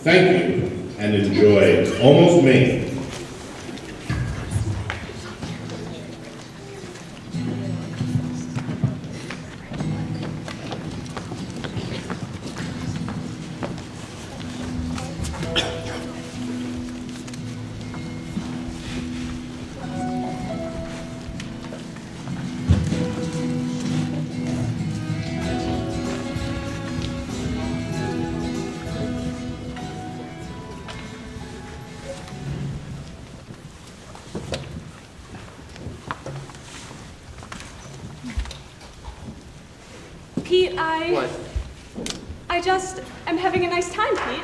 Thank you, and enjoy Almost Maine. Pete, What? I just am having a nice time, Pete.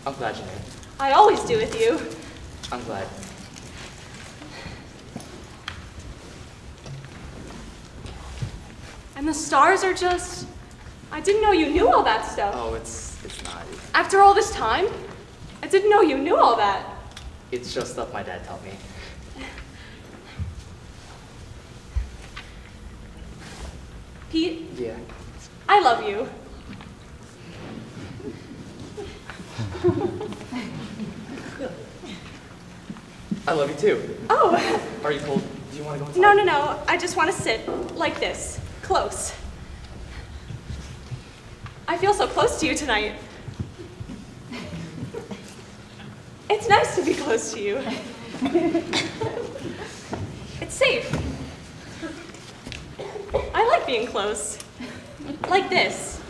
I'm glad you're here. I always do with you. I'm glad. And the stars are just... I didn't know you knew all that stuff. Oh, it's not. After all this time, I didn't know you knew all that. It's just stuff my dad taught me. Pete, Yeah. I love you. I love you too. Oh, Are you cold? Do you want to go inside? no. I just want to sit like this, close. I feel so close to you tonight. It's nice to be close to you. It's safe. I like being close. Like this.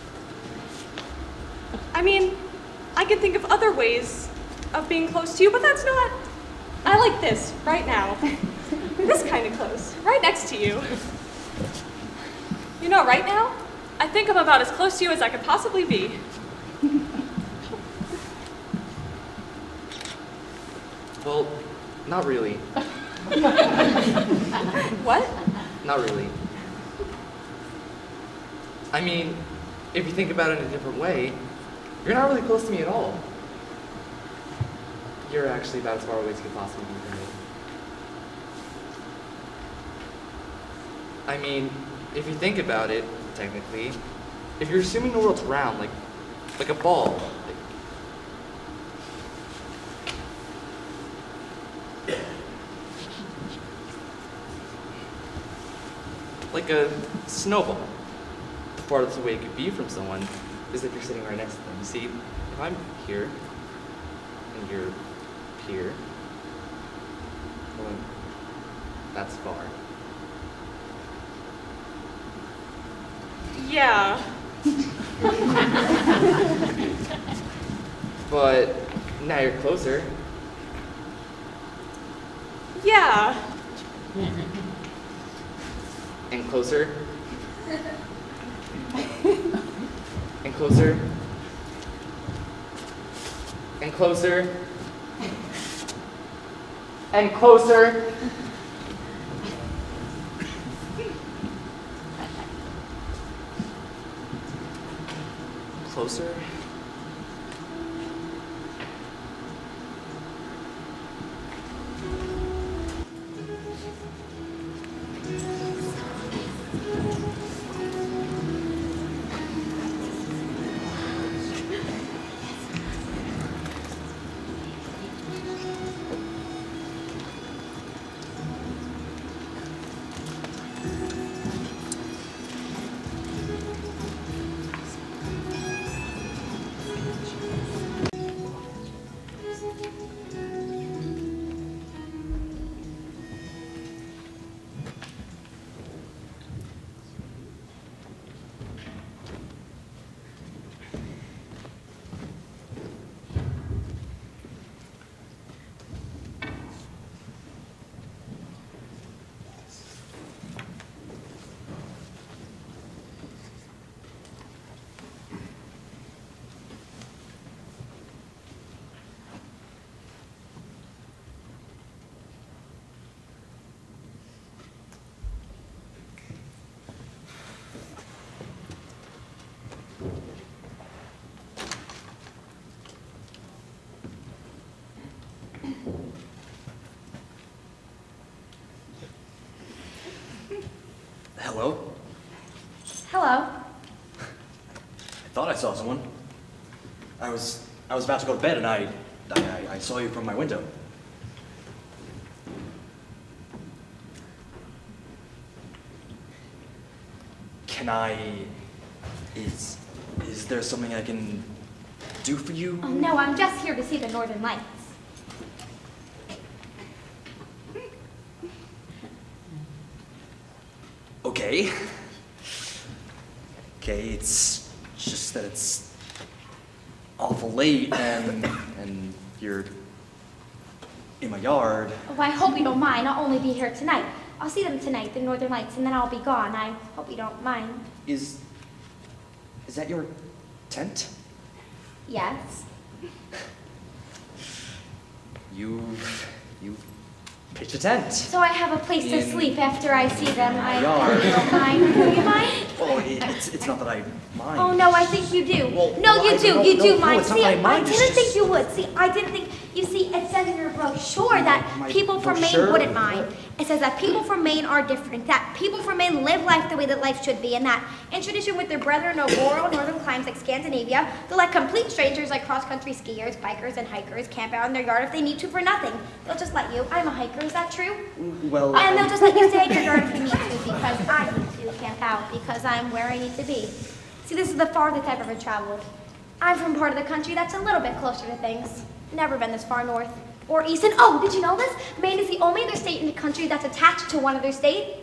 I mean, I can think of other ways of being close to you, but that's not... I like this, right now. This kind of close, right next to you. You know, right now, I think I'm about as close to you as I could possibly be. Well, not really. What? Not really. I mean, if you think about it in a different way, you're not really close to me at all. You're actually about as far away as you could possibly be from me. I mean, if you think about it, technically, if you're assuming the world's round, like a ball, like a snowball, the farthest away it could be from someone is if you're sitting right next to them. You see, if I'm here, and you're here, well, then that's far. Yeah. But now you're closer. Yeah. And closer. And closer. And closer. And closer. Closer. Hello? Hello. I thought I saw someone. I was I was about to go to bed and I saw you from my window. Is there something I can do for you? Oh, no, I'm just here to see the Northern Lights. Okay. Okay, it's just that it's awful late and you're in my yard. Oh, I hope you don't mind. I'll only be here tonight. I'll see them tonight, the Northern Lights, and then I'll be gone. I hope you don't mind. Is that your tent? Yes. You pitched a tent. So I have a place to In sleep after I see them. I yard. hope you don't mind. Do you mind? Oh, it's not that I mind. Oh, no, I think you do. Well, No, well, you I do. don't You know. do No, mind. it's not See, that I I mind, it's didn't think just- you would. See, I didn't think... You see, it says in your brochure that My people from Maine brochure? wouldn't mind. It says that people from Maine are different, that people from Maine live life the way that life should be, and that in tradition with their brethren of rural northern climes like Scandinavia, they'll let complete strangers like cross-country skiers, bikers, and hikers camp out in their yard if they need to for nothing. They'll just let you. I'm a hiker, is that true? Well, And they'll just let you stay in your yard if you need to, because I need to camp out, because I'm where I need to be. See, this is the farthest I've ever traveled. I'm from part of the country that's a little bit closer to things. Never been this far north or east. And oh, did you know this? Maine is the only other state in the country that's attached to one other state.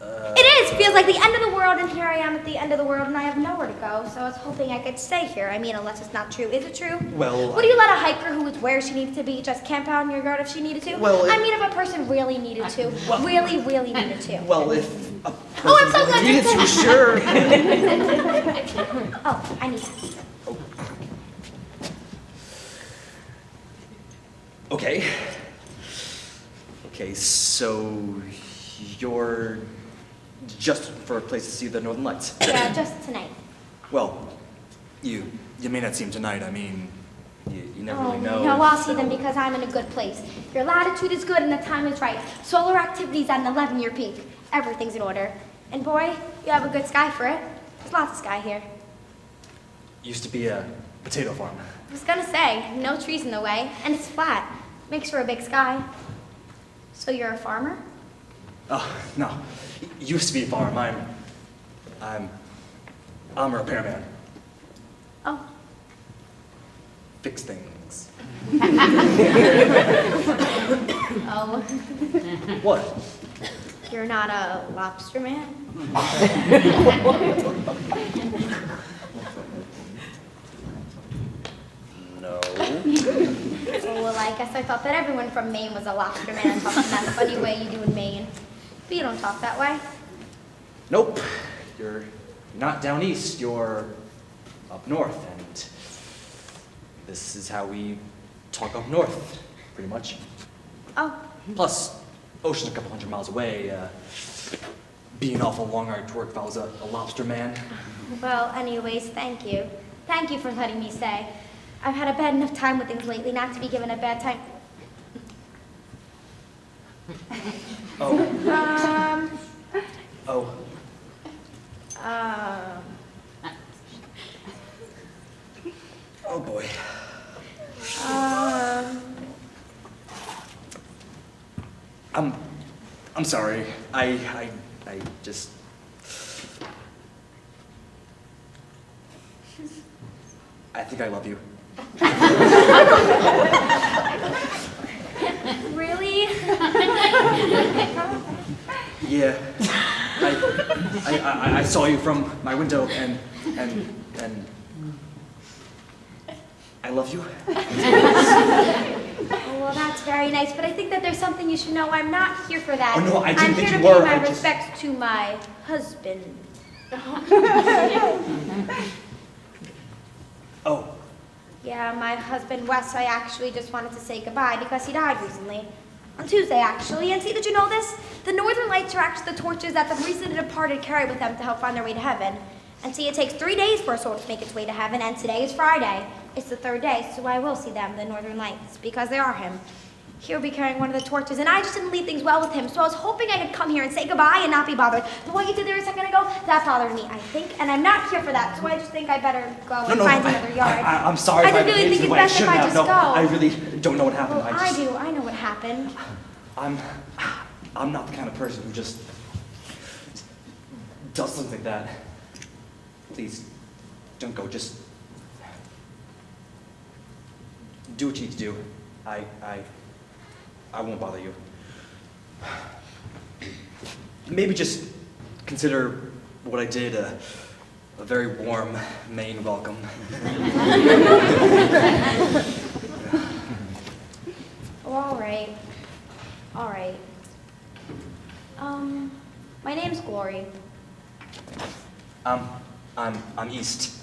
It is! Feels like the end of the world, and here I am at the end of the world, and I have nowhere to go, so I was hoping I could stay here. I mean, unless it's not true. Is it true? Well, Would you let a hiker who was where she needed to be just camp out in your yard if she needed to? Well, I mean, if a person really needed to. Really needed to. well, if a Oh, I'm so person glad you're needed to, saying sure. Oh, I need that. Okay. Okay, so you're just for a place to see the Northern Lights. Yeah, just tonight. Well, you may not see them tonight. I mean, you never really know. No, I'll see so- them because I'm in a good place. Your latitude is good and the time is right. Solar activity's at an 11-year peak. Everything's in order. And boy, you have a good sky for it. There's lots of sky here. Used to be a potato farm. I was gonna say, no trees in the way, and it's flat. Makes for a big sky. So you're a farmer? Oh, no. Used to be a farm. I'm a repairman. Oh. Fix things. Oh. What? You're not a lobster man? No. Oh, well, I guess I thought that everyone from Maine was a lobster man talking that funny way you do in Maine. But you don't talk that way. Nope. You're not down east. You're up north, and this is how we talk up north, pretty much. Oh. Plus, ocean's a couple hundred miles away. Be an awful long ride to work if I was a lobster man. Well, anyways, thank you. Thank you for letting me stay. I've had a bad enough time with things lately not to be given a bad time. Oh. Oh. Oh boy. I'm sorry. I just. I think I love you. Really? Yeah. I saw you from my window and I love you. Oh, well, that's very nice, but I think that there's something you should know. I'm not here for that. Oh, no, I didn't I'm think here you to were. pay my I just- respects to my husband. Oh. Yeah, my husband, Wes, I actually just wanted to say goodbye because he died recently. On Tuesday, actually. And see, did you know this? The Northern Lights are actually the torches that the recently departed carry with them to help find their way to heaven. And see, it takes 3 days for a soul to make its way to heaven, and today is Friday. It's the third day, so I will see them, the Northern Lights, because they are him. He would be carrying one of the torches, and I just didn't leave things well with him, so I was hoping I could come here and say goodbye and not be bothered. But what you did there a second ago, that bothered me, I think, and I'm not here for that, so I just think I better go and find another yard. I'm sorry I if I just really behaved think the it's way I best if shouldn't I have. just No, go. I really don't know what happened. Well, I do. I know what happened. I'm not the kind of person who just does something like that. Please, don't go. Just do what you need to do. I won't bother you. Maybe just consider what I did a very warm Maine welcome. Oh, all right. All right. My name's Glory. I'm East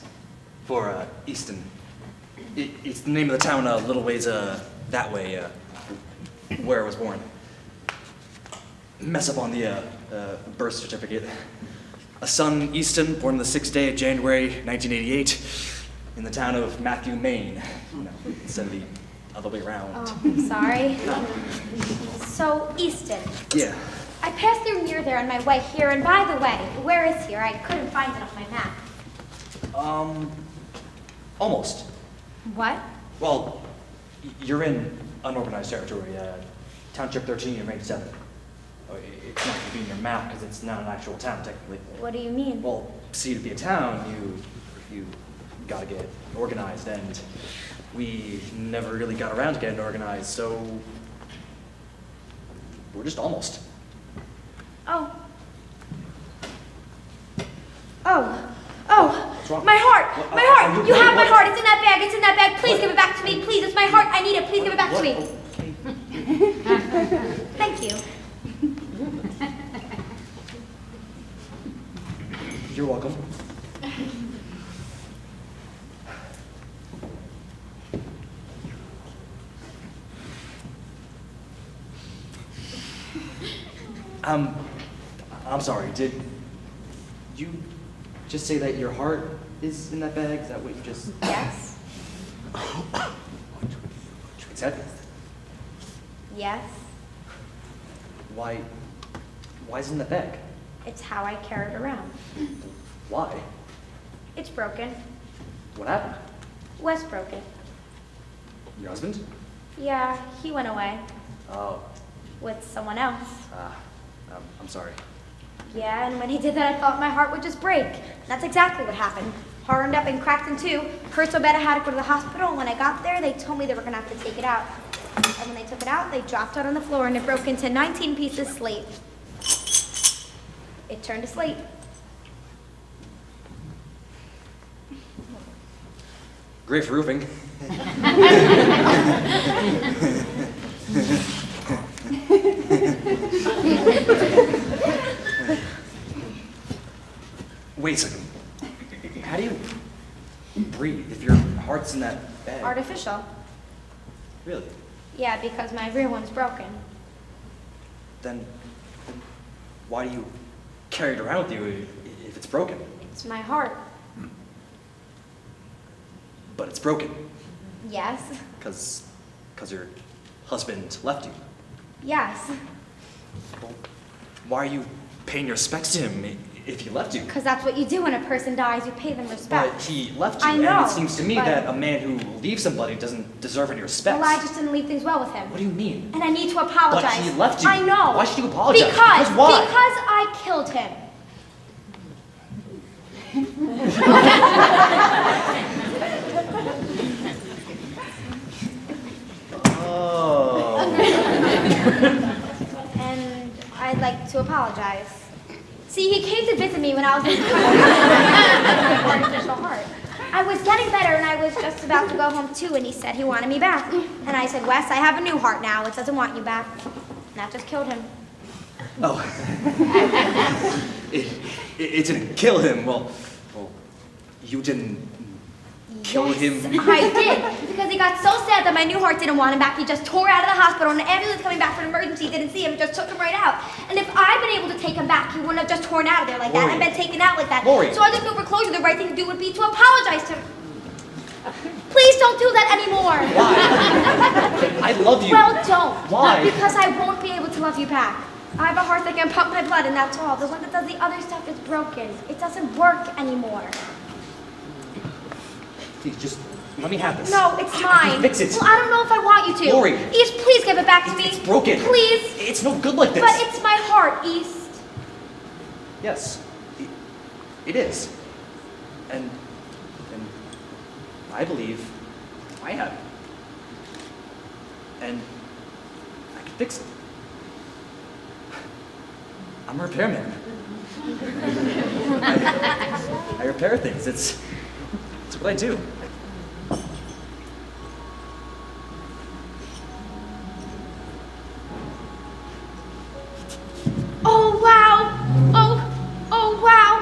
for Easton. It's the name of the town a little ways that way, where I was born. Mess up on the birth certificate. A son, Easton, born on the 6th day of January, 1988, in the town of Matthew, Maine. No, instead of the other way around. Oh, I'm sorry. So, Easton. Yeah. I passed through near there on my way here, and by the way, where is here? I couldn't find it on my map. Almost. What? Well, you're in unorganized territory, Township 13 in Range 7. Oh, it's not going to be in your map because it's not an actual town, technically. What do you mean? Well, see, to be a town, you gotta get organized, and we never really got around to getting organized, so we're just almost. Oh. What's wrong? My heart! What- My heart! are you You have my what- heart! It's in that bag! It's in that bag! Please What? give it back to me! Please, it's my heart! I need it! Please give it back to me! Okay. Thank you. You're welcome. I'm sorry, did you just say that your heart is in that bag? Is that what you just Yes. said? Yes. Why is it in the bag? It's how I carry it around. Why? It's broken. What happened? Wes broke it. Your husband? Yeah, he went away Oh, with someone else. I'm sorry. Yeah, and when he did that, I thought my heart would just break. That's exactly what happened. Hardened up and cracked in two. Hurt so bad I had to go to the hospital, and when I got there, they told me they were gonna have to take it out. And when they took it out, they dropped it on the floor, and it broke into 19 pieces of slate. It turned to slate. Great for roofing. Wait a second. How do you breathe if your heart's in that bag? Artificial. Really? Yeah, because my real one's broken. Then why do you carry it around with you if it's broken? It's my heart. But it's broken Yes. because your husband left you. Yes. Well, why are you paying your respects to him if he left you? Because that's what you do when a person dies. You pay them respect. But he left you, I know, and it seems to me but- that a man who leaves somebody doesn't deserve any respect. Well, I just didn't leave things well with him. What do you mean? And I need to apologize. But he left you. I know. Why should you apologize? Because why? Because I killed him. Oh. And I'd like to apologize. See, he came to visit me when I was in my artificial heart. I was getting better, and I was just about to go home too, and he said he wanted me back. And I said, Wes, I have a new heart now. It doesn't want you back. And that just killed him. Oh. it didn't kill him. Well, you didn't kill him. I did, because he got so sad that my new heart didn't want him back. He just tore out of the hospital, and the ambulance coming back for an emergency didn't see him, just took him right out. And if I'd been able to take him back, he wouldn't have just torn out of there like that Lori. and been taken out like that. Lori. So I just feel for closure, the right thing to do would be to apologize to him. Please don't do that anymore. Why? I love you. Well, don't. Why? Because I won't be able to love you back. I have a heart that can pump my blood, and that's all. The one that does the other stuff is broken. It doesn't work anymore. Please, just let me have this. No, it's I mine. can fix it. Well, I don't know if I want you to. Lori. East, please give it back to me. It's broken. Please. It's no good like this. But it's my heart, East. Yes, it is. And I believe I have it. And I can fix it. I'm a repairman. I repair things. It's what I do. Oh, wow. Oh, wow.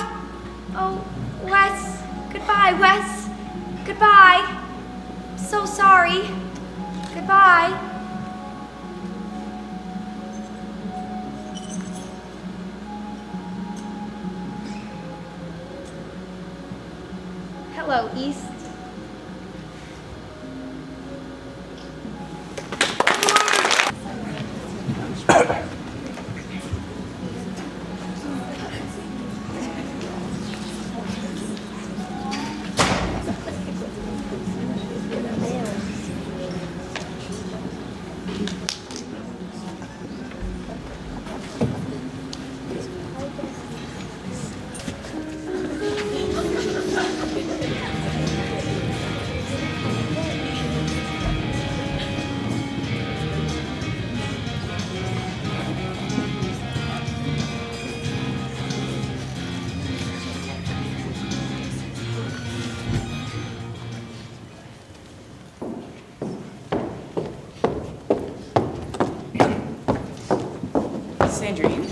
Oh, Wes. Goodbye, Wes. Goodbye. So sorry. Goodbye. Hello, East. Sandrine.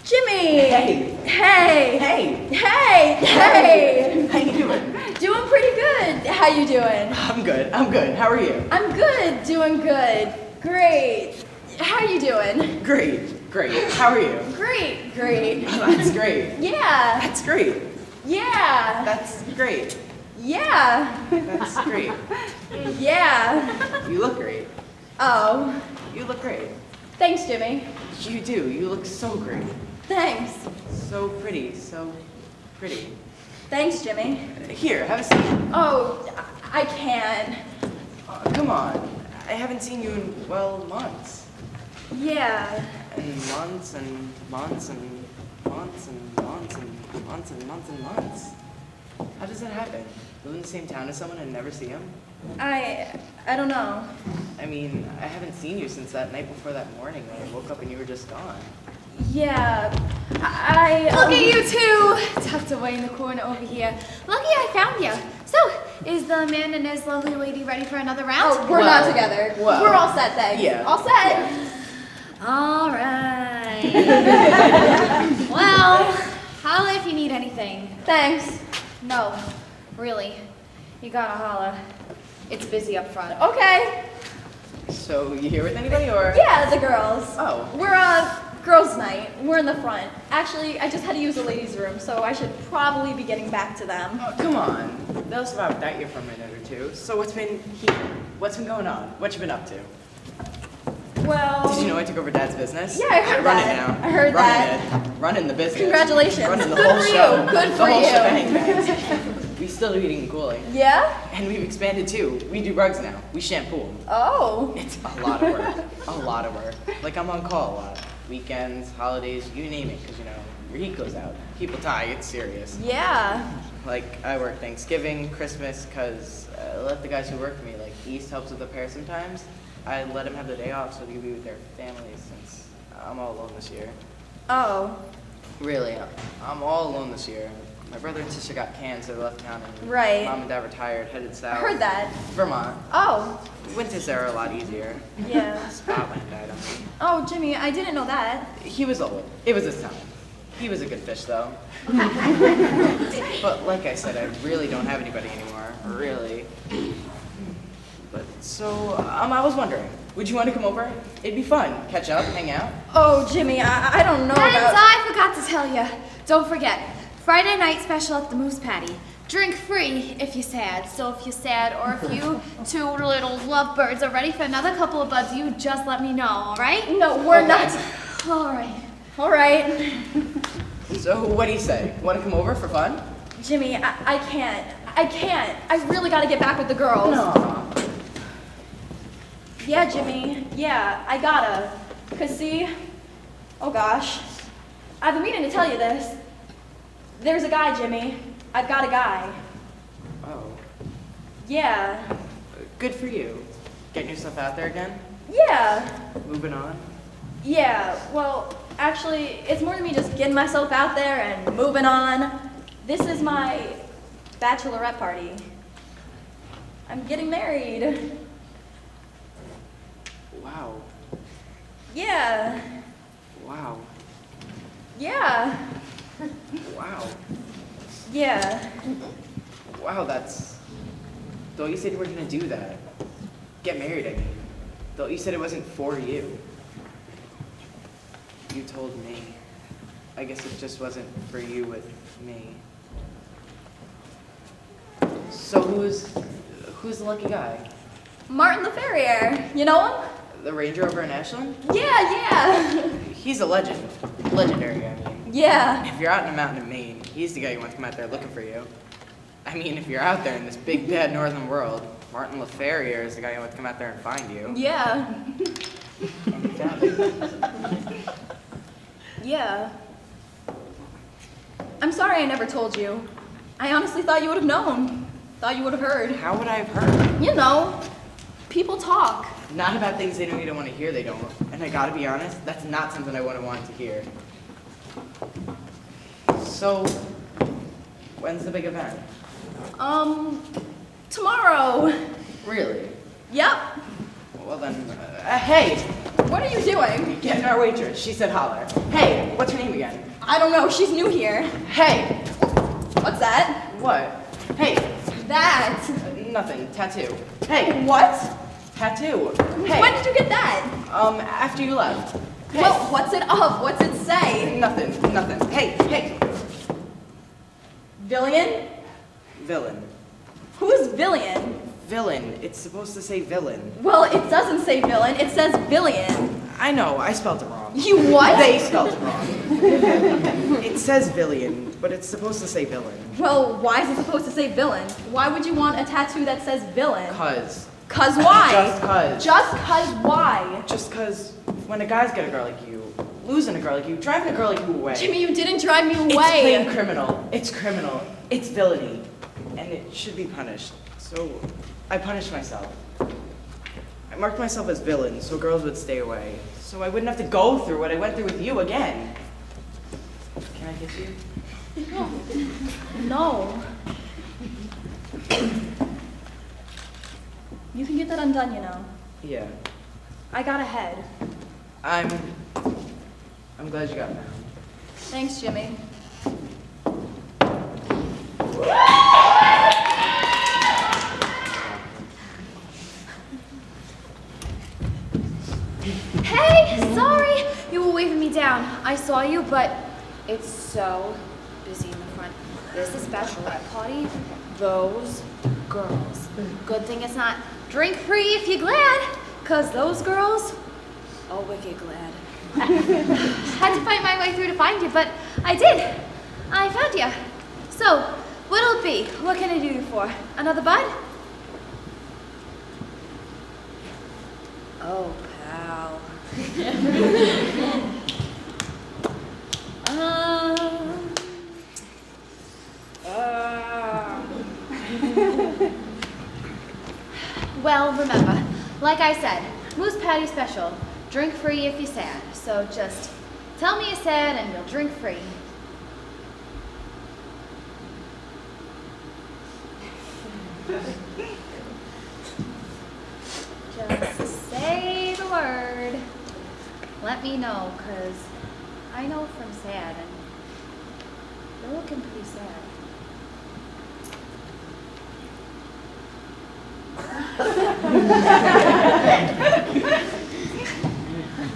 Jimmy! Hey. Hey! Hey. Hey! Hey! How you doing? Doing pretty good. How you doing? I'm good. How are you? I'm good. Doing good. Great. How you doing? Great. How are you? Great. Great. That's great. Yeah. That's great. Yeah. That's great. Yeah. That's great. Yeah. You look great. Oh. You look great. Thanks, Jimmy. You do. You look so great. Thanks. So pretty. So pretty. Thanks, Jimmy. Here, have a seat. Oh, I can't. Come on. I haven't seen you in, well, months. Yeah. And months and months and months and months and months and months and months. How does that happen? Live in the same town as someone and never see him? I don't know. I mean, I haven't seen you since that night before that morning when I woke up and you were just gone. Yeah. I Look at you two, tucked away in the corner over here. Lucky I found you. So, is the man and his lovely lady ready for another round? Oh, we're not together. well, We're all set, thanks. yeah. All set. All right. Well, holla if you need anything. Thanks. No, really, you gotta holla. It's busy up front. Okay. So, you here with anybody or? Yeah, the girls. Oh. We're girls' night. We're in the front. Actually, I just had to use the ladies' room, so I should probably be getting back to them. Oh, come on. They'll survive without you for a minute or two. So what's been here? What's been going on? What you been up to? Well. Did you know I took over Dad's business? Yeah, I heard run that. it now. I heard that. Running the business. Congratulations. Running the Good whole for you. show. Good the for whole you. shebang, guys. We still do eating and cooling. Yeah? And we've expanded too. We do rugs now. We shampoo them. Oh. It's a lot of work. A lot of work. Like I'm on call a lot. Weekends, holidays, you name it. Because, you know, your heat goes out. People die. It's serious. Yeah. Like, I work Thanksgiving, Christmas, because I let the guys who work for me, like, East helps with the repair sometimes. I let them have the day off so they can be with their families since I'm all alone this year. Oh. Really, I'm all alone this year. My brother and sister got canned, so they left town, and Right. Mom and Dad retired, headed south. I heard that. Vermont. Oh. Winters there are a lot easier. Yeah. Spotland died on me. Oh, Jimmy, I didn't know that. He was old. It was his time. He was a good fish, though. But like I said, I really don't have anybody anymore. Really. But so, I was wondering, would you want to come over? It'd be fun. Catch up, hang out. Oh, Jimmy, I don't know And about... I forgot to tell you. Don't forget, Friday night special at the Moose Patty. drink free if you're sad. So if you're sad or if you two little lovebirds are ready for another couple of buds, you just let me know, all right? No, we're not. All right. All right. So what do you say? Want to come over for fun? Jimmy, I can't. I can't. I really gotta get back with the girls. No. Yeah, Jimmy. Yeah, I gotta. 'Cause see, oh gosh, I've been meaning to tell you this. There's a guy, Jimmy. I've got a guy. Oh. Yeah. Good for you. Getting yourself out there again? Yeah. Moving on? Yeah, well, actually, it's more than me just getting myself out there and moving on. This is my bachelorette party. I'm getting married. Wow. Yeah. Wow. Yeah. Wow. Yeah. Wow, that's... Though you said you weren't gonna do that. Get married, I mean. Though you said it wasn't for you. You told me. I guess it just wasn't for you with me. So who's the lucky guy? Martin the Farrier. You know him? The ranger over in Ashland? Yeah. He's a legend. Legendary, I mean. Yeah. If you're out in a mountain in Maine, he's the guy who wants to come out there looking for you. I mean, if you're out there in this big, bad northern world, Martin LaFerrier is the guy who wants to come out there and find you. Yeah. And he found you. Yeah. I'm sorry I never told you. I honestly thought you would have known. Thought you would have heard. How would I have heard? You know, people talk. Not about things they don't want to hear, they don't. And I gotta be honest, that's not something I would have wanted to hear. So, when's the big event? Tomorrow. Really? Yep. Well then, hey! What are you doing? Getting our waitress. She said holler. Hey, what's her name again? I don't know, she's new here. Hey! What's that? What? Hey! That. Nothing. Tattoo. Hey! What? Tattoo. Hey! When did you get that? After you left. Hey! Well, what's it of? What's it say? Nothing. Hey! Villian? Villain. Who's Villian? Villain. It's supposed to say villain. Well, it doesn't say villain, it says Villian. I know, I spelled it wrong. You what? They spelled it wrong. It says villian, but it's supposed to say villain. Well, why is it supposed to say villain? Why would you want a tattoo that says villain? 'Cause. 'Cause why? Just 'cause. Just 'cause why? Just 'cause when a guy's got a girl like you, losing a girl like you, driving a girl like you away. Jimmy, you didn't drive me It's away. plain criminal. It's criminal. It's villainy. And it should be punished. So I punished myself. I marked myself as villain so girls would stay away. So I wouldn't have to go through what I went through with you again. Can I kiss you? No. You can get that undone, you know. Yeah. I got ahead. I'm glad you got found. Thanks, Jimmy. Hey, sorry you were waving me down. I saw you, but it's so busy in the front. There's this bachelorette party. Those girls. Good thing it's not drink free if you're glad, 'cause those girls are wicked glad. Had to fight my way through to find you, but I did. I found you. So, what'll it be? What can I do you for? Another bud? Oh, pal. Well, remember, like I said, Moose Patty special. Drink free if you're sad. So just tell me you're sad and you'll drink free. Just say the word. Let me know, 'cause I know from sad, and you're looking pretty sad.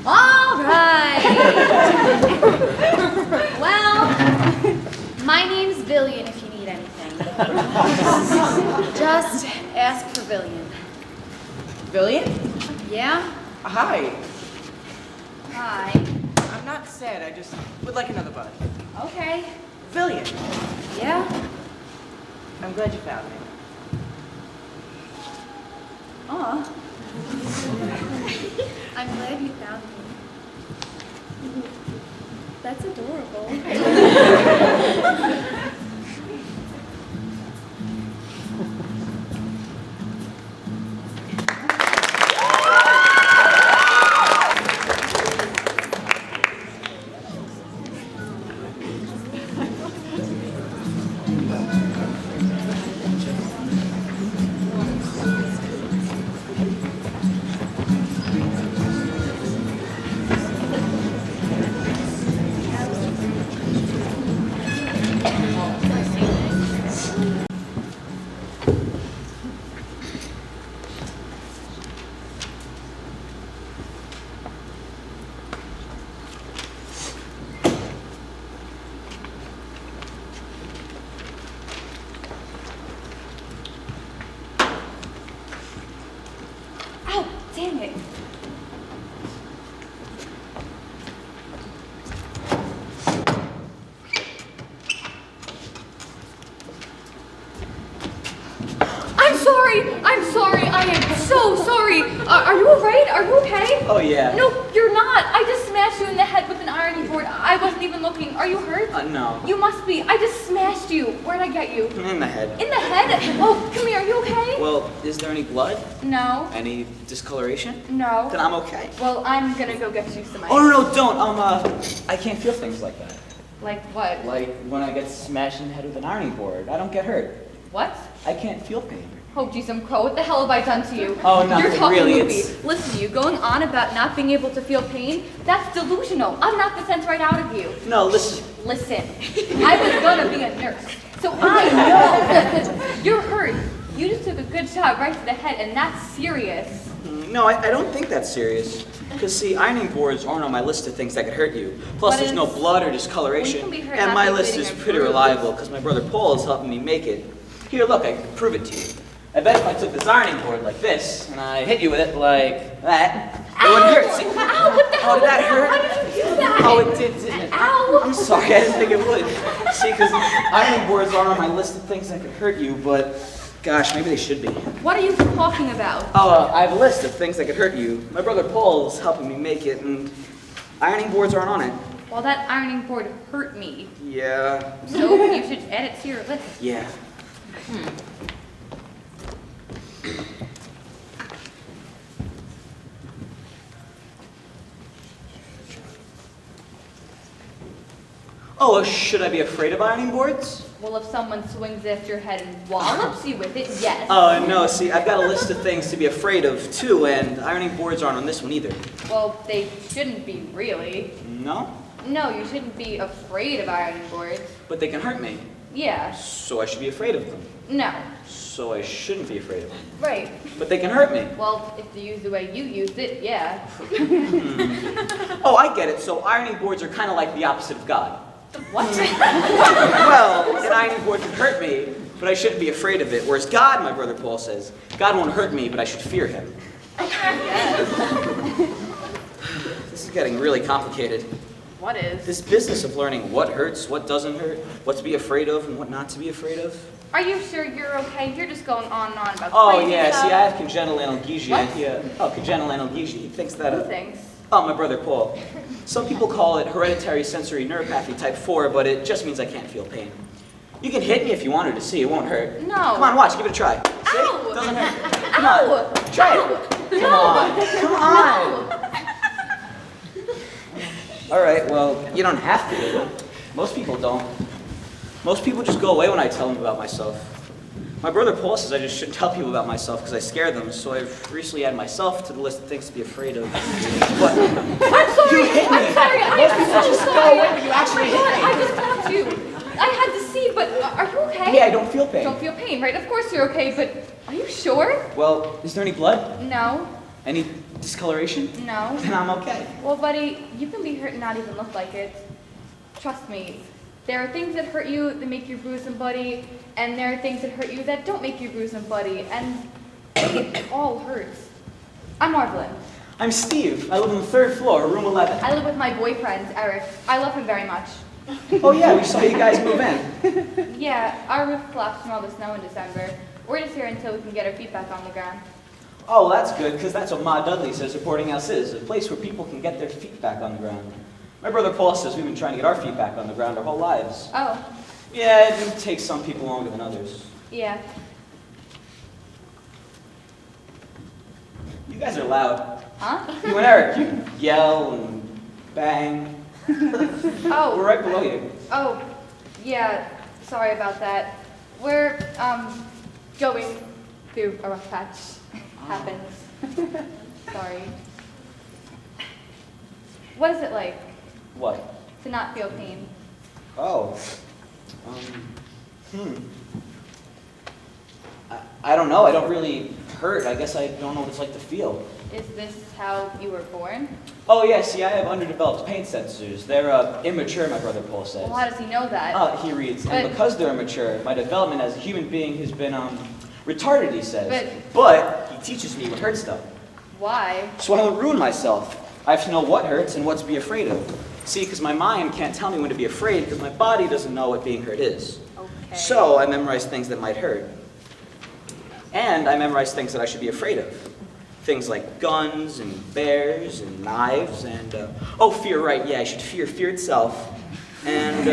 All right. Well, my name's Villian if you need anything. Just ask for Villian. Villian? Yeah? Hi. Hi. I'm not sad, I just would like another bud. Okay. Villian, Yeah? I'm glad you found me. Aw. I'm glad you found me. That's adorable. Ow, dang it. I'm sorry, I am so sorry. Are you alright? Are you okay? Oh, yeah. No, you're not. I just smashed you in the head with an ironing board. I wasn't even looking. Are you hurt? No. You must be. I just smashed you. Where'd I get you? In the head. In the head? Oh, come here. Are you okay? Well, is there any blood? No. Any discoloration? No. Then I'm okay. Well, I'm gonna go get you some ice. Oh, no, don't. I can't feel things like that. Like what? Like when I get smashed in the head with an ironing board. I don't get hurt. What? I can't feel pain. Oh, geez, I'm crow. What the hell have I done to you? Oh, nothing, You're talking really, movie. it's- Listen to you, going on about not being able to feel pain, that's delusional. I'll knock the sense right out of you. No, listen. Listen, I was gonna be a nurse, so I know. You're hurt. You just took a good shot right to the head, and that's serious. No, I don't think that's serious. Because, see, ironing boards aren't on my list of things that could hurt you. Plus, But there's no it's- blood or Well, discoloration. you can be hurt And not my by list bleeding is or pretty bruised. reliable because my brother Paul is helping me make it. Here, look, I can prove it to you. I bet if I took this ironing board like this, and I hit you with it like that, it wouldn't hurt. See? Ow, what the hell? Oh, did that hurt? How did you do that? Oh, it didn't. Ow. I'm sorry, I didn't think it would. See, because ironing boards aren't on my list of things that could hurt you, but gosh, maybe they should be. What are you talking about? Oh, I have a list of things that could hurt you. My brother Paul is helping me make it, and ironing boards aren't on it. Well, that ironing board hurt me, Yeah. so you should add it to your list. Yeah. Oh, should I be afraid of ironing boards? Well, if someone swings at your head and wallops you with it, yes. Oh, no, see, I've got a list of things to be afraid of, too, and ironing boards aren't on this one either. Well, they shouldn't be, really. No? No, you shouldn't be afraid of ironing boards. But they can hurt me, Yeah. so I should be afraid of them. No. So I shouldn't be afraid of them. Right. But they can hurt me. Well, if you use the way you used it, yeah. Oh, I get it. So ironing boards are kind of like the opposite of God. What? Well, an ironing board can hurt me, but I shouldn't be afraid of it. Whereas God, my brother Paul says, God won't hurt me, but I should fear him. This is getting really complicated. What is? This business of learning what hurts, what doesn't hurt, what to be afraid of, and what not to be afraid of. Are you sure you're okay? You're just going on and on about Oh, crazy yeah, stuff. see, I have congenital analgesia. What? Congenital analgesia. He thinks that... Who thinks? Oh, my brother Paul. Some people call it hereditary sensory neuropathy type 4, but it just means I can't feel pain. You can hit me if you wanted to see, it won't hurt. No. Come on, watch, give it a try. See? Ow! Doesn't hurt. Come Ow! on, try it. Come on, come on. All right, well, you don't have to. Most people don't. Most people just go away when I tell them about myself. My brother Paul says I just shouldn't tell people about myself because I scare them, so I've recently added myself to the list of things to be afraid of. But I'm sorry. you hit me. I'm sorry. Most people just go away when you actually hit me. I just caught you. I had to see, but are you okay? Yeah, I don't feel pain. Don't feel pain, right? Of course you're okay, but are you sure? Well, is there any blood? No. Any discoloration? No. Then I'm okay. Well, buddy, you can be hurt and not even look like it. Trust me. There are things that hurt you that make you bruise and bloody, and there are things that hurt you that don't make you bruise and bloody, and it all hurts. I'm Marvelyn. I'm Steve. I live on the 3rd floor, room 11. I live with my boyfriend, Eric. I love him very much. Oh yeah, we saw you guys move in. Yeah, our roof collapsed from all the snow in December. We're just here until we can get our feet back on the ground. Oh, well, that's good, because that's what Ma Dudley says a boarding house is, a place where people can get their feet back on the ground. My brother Paul says we've been trying to get our feet back on the ground our whole lives. Oh, Yeah, it takes some people longer than others. yeah. You guys are loud. Huh? You and Eric, you yell and bang. Oh. We're right below you. Oh, yeah, sorry about that. We're, going through a rough patch. Happens. Sorry. What is it like What? to not feel pain? Oh. I don't know. I don't really hurt. I guess I don't know what it's like to feel. Is this how you were born? Oh, yeah, see, I have underdeveloped pain sensors. They're immature, my brother Paul says. Well, how does he know that? He reads. But- And because they're immature, my development as a human being has been, retarded, he says. But- But he teaches me what hurts stuff. Why? So I won't ruin myself. I have to know what hurts and what to be afraid of. See, because my mind can't tell me when to be afraid because my body doesn't know what being hurt is. Okay. So I memorize things that might hurt. And I memorize things that I should be afraid of. Things like guns and bears and knives and, fear, right, yeah, I should fear fear itself. And,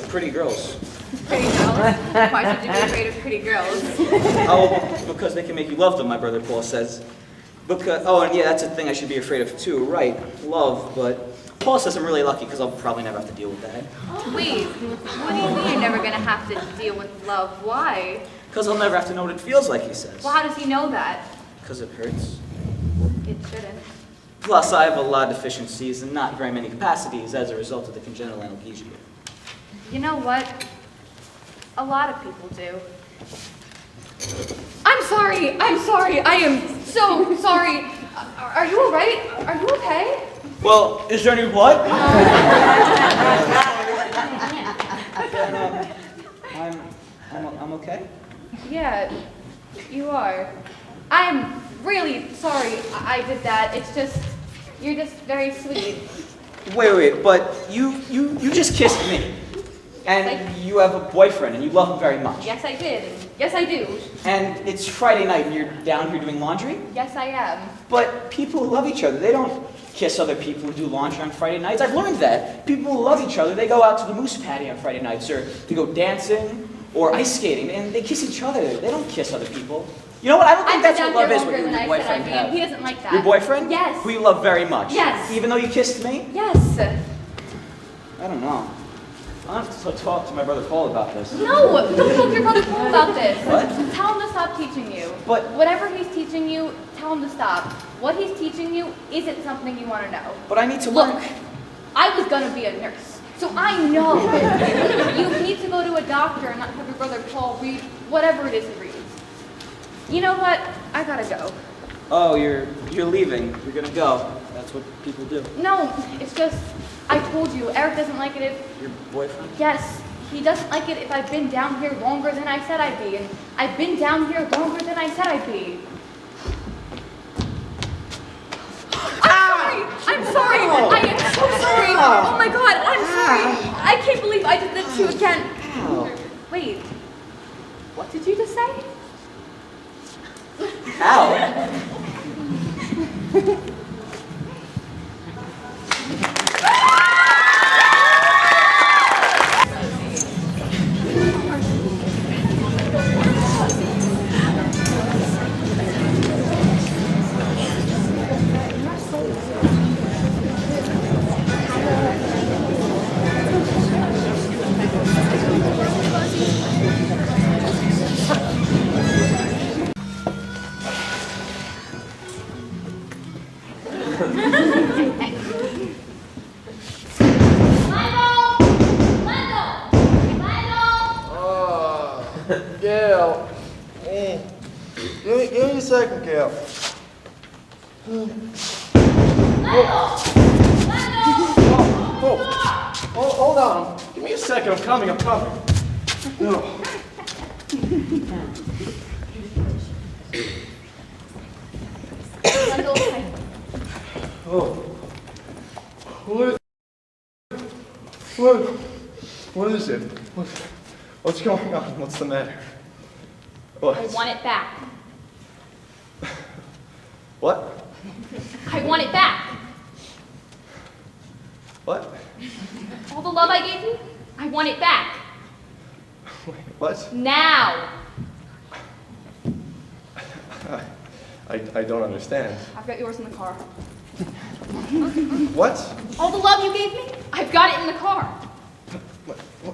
pretty girls. Pretty girls? Why should you be afraid of pretty girls? Oh, because they can make you love them, my brother Paul says. Because, and yeah, that's a thing I should be afraid of too, right, love, but Paul says I'm really lucky because I'll probably never have to deal with that. Wait, what do you mean you're never gonna have to deal with love? Why? Because I'll never have to know what it feels like, he says. Well, how does he know that? Because it hurts. It shouldn't. Plus, I have a lot of deficiencies and not very many capacities as a result of the congenital analgesia. You know what? A lot of people do. I'm sorry. I am so sorry. Are you all right? Are you okay? Well, is there any what? I'm okay. Yeah, you are. I'm really sorry I did that. It's just, you're just very sweet. Wait, but you just kissed me. And you have a boyfriend and you love him very much. Yes, I did. Yes, I do. And it's Friday night and you're down here doing laundry? Yes, I am. But people who love each other, they don't kiss other people who do laundry on Friday nights. I've learned that. People who love each other, they go out to the moose patty on Friday nights, or they go dancing or ice skating, and they kiss each other. They don't kiss other people. You know what? I don't think that's what love is, what you and your boyfriend have. He doesn't like that. Your boyfriend? Yes. Who you love very much? Yes. Even though you kissed me? Yes. I don't know. I'll have to talk to my brother Paul about this. No, don't talk to your brother Paul about this. What? Tell him to stop teaching you. But- whatever he's teaching you, tell him to stop. What he's teaching you isn't something you want to know. But I need to Look, learn. I was gonna be a nurse, so I know. You need to go to a doctor and not have your brother Paul read whatever it is he reads. You know what? I gotta go. Oh, you're leaving. You're gonna go. That's what people do. No, it's just, I told you, Eric doesn't like it if, Your boyfriend? yes, he doesn't like it if I've been down here longer than I said I'd be, and I've been down here longer than I said I'd be. I'm sorry! I am so sorry! Oh my god, I'm sorry! I can't believe I did that to you again. Ow. Wait, what did you just say? Ow. Gail. Give me a second, Gail. Oh. Hold on. Give me a second. I'm coming. No. Wendell, Oh. What is it? What's going on? What's the matter? What? I want it back. What? I want it back. What? All the love I gave you, I want it back. Wait, what? Now. I don't understand. I've got yours in the car. What? All the love you gave me, I've got it in the car.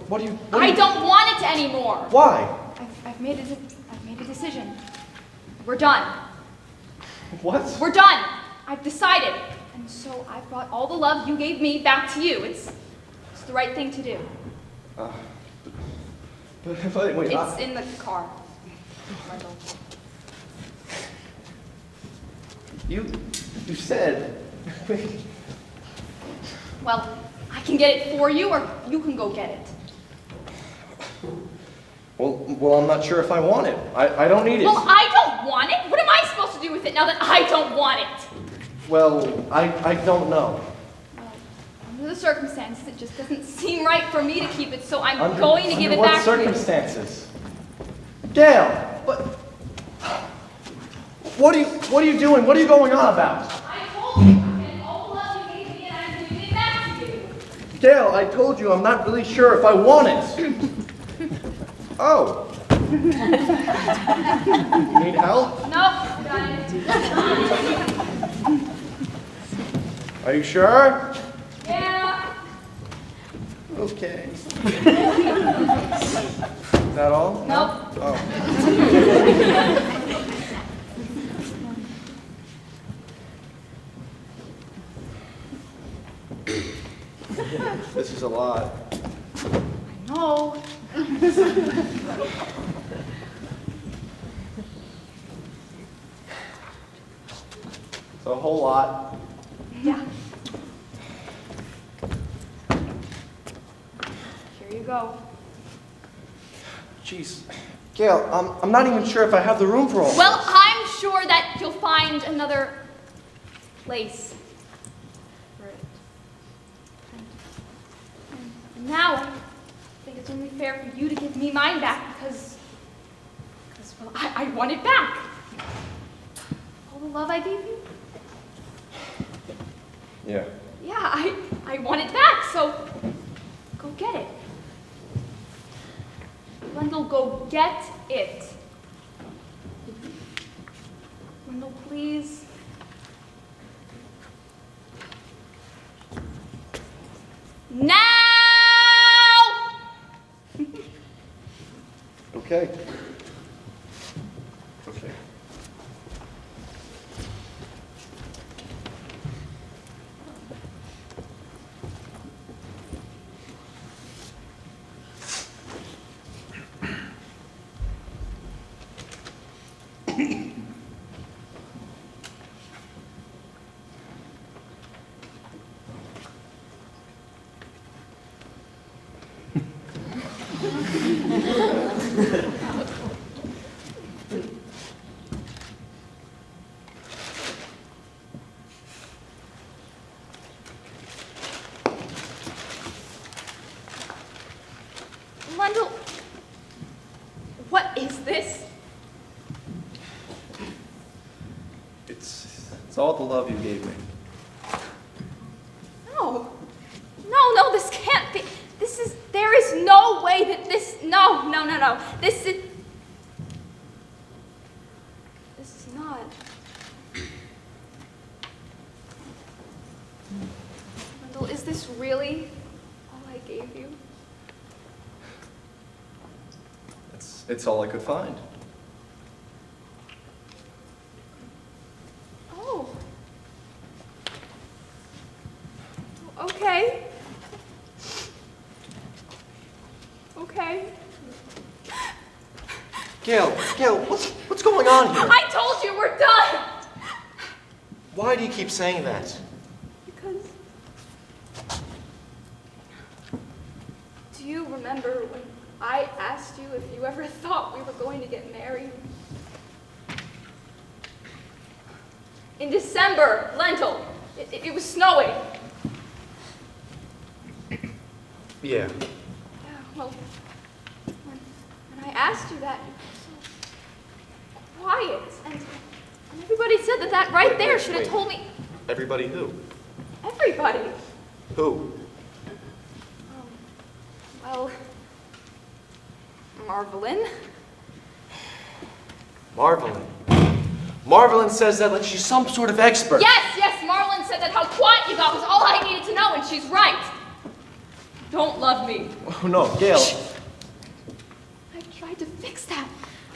What do you... I don't want it anymore. Why? I've made a decision. We're done. What? We're done. I've decided. And so I've brought all the love you gave me back to you. It's the right thing to do. Wait, It's in the car. Wendell. You said... Wait. Well, I can get it for you, or you can go get it. Well, I'm not sure if I want it. I don't need it. Well, I don't want it. What am I supposed to do with it now that I don't want it? Well, I don't know. Well, under the circumstances, it just doesn't seem right for me to keep it, so I'm Under- going to give under it back what to you. circumstances? Gail, what are you doing? What are you going on about? I told you, I'm getting all the love you gave me, and I'm giving it back to you. Gail, I told you I'm not really sure if I want it. Oh. You need help? Nope, got it. Are you sure? Yeah. Okay. Is that all? Nope. Oh. This is a lot. No. It's a whole lot. Yeah. Here you go. Jeez. Gail, I'm not even sure if I have the room for all Well, this. I'm sure that you'll find another place for it. And now, I think it's only fair for you to give me mine back because well, I want it back. All the love I gave you? Yeah. Yeah, I want it back, so go get it. Wendell, go get it. Wendell, please. Now! Okay. Okay. Wendell, what is this? It's all the love you gave me. No. No, this can't be. There is no way that this, no. This is not. Wendell, is this really all I gave you? It's all I could find. Oh. Okay. Okay. Gail, what's going on here? I told you we're done! Why do you keep saying that? Because Do you remember when I asked you if you ever thought we were going to get married? In December, Lentil. It was snowing. Yeah. Yeah, well, when I asked you that, you were so quiet. And everybody said that right there should have told me. Everybody who? Everybody. Who? Well, Marvelyn. Marvelyn. Marvelyn says that like she's some sort of expert. Yes, Marvelyn said that how quiet you got was all I needed to know, and she's right. You don't love me. Oh, no, Gail. I tried to fix that.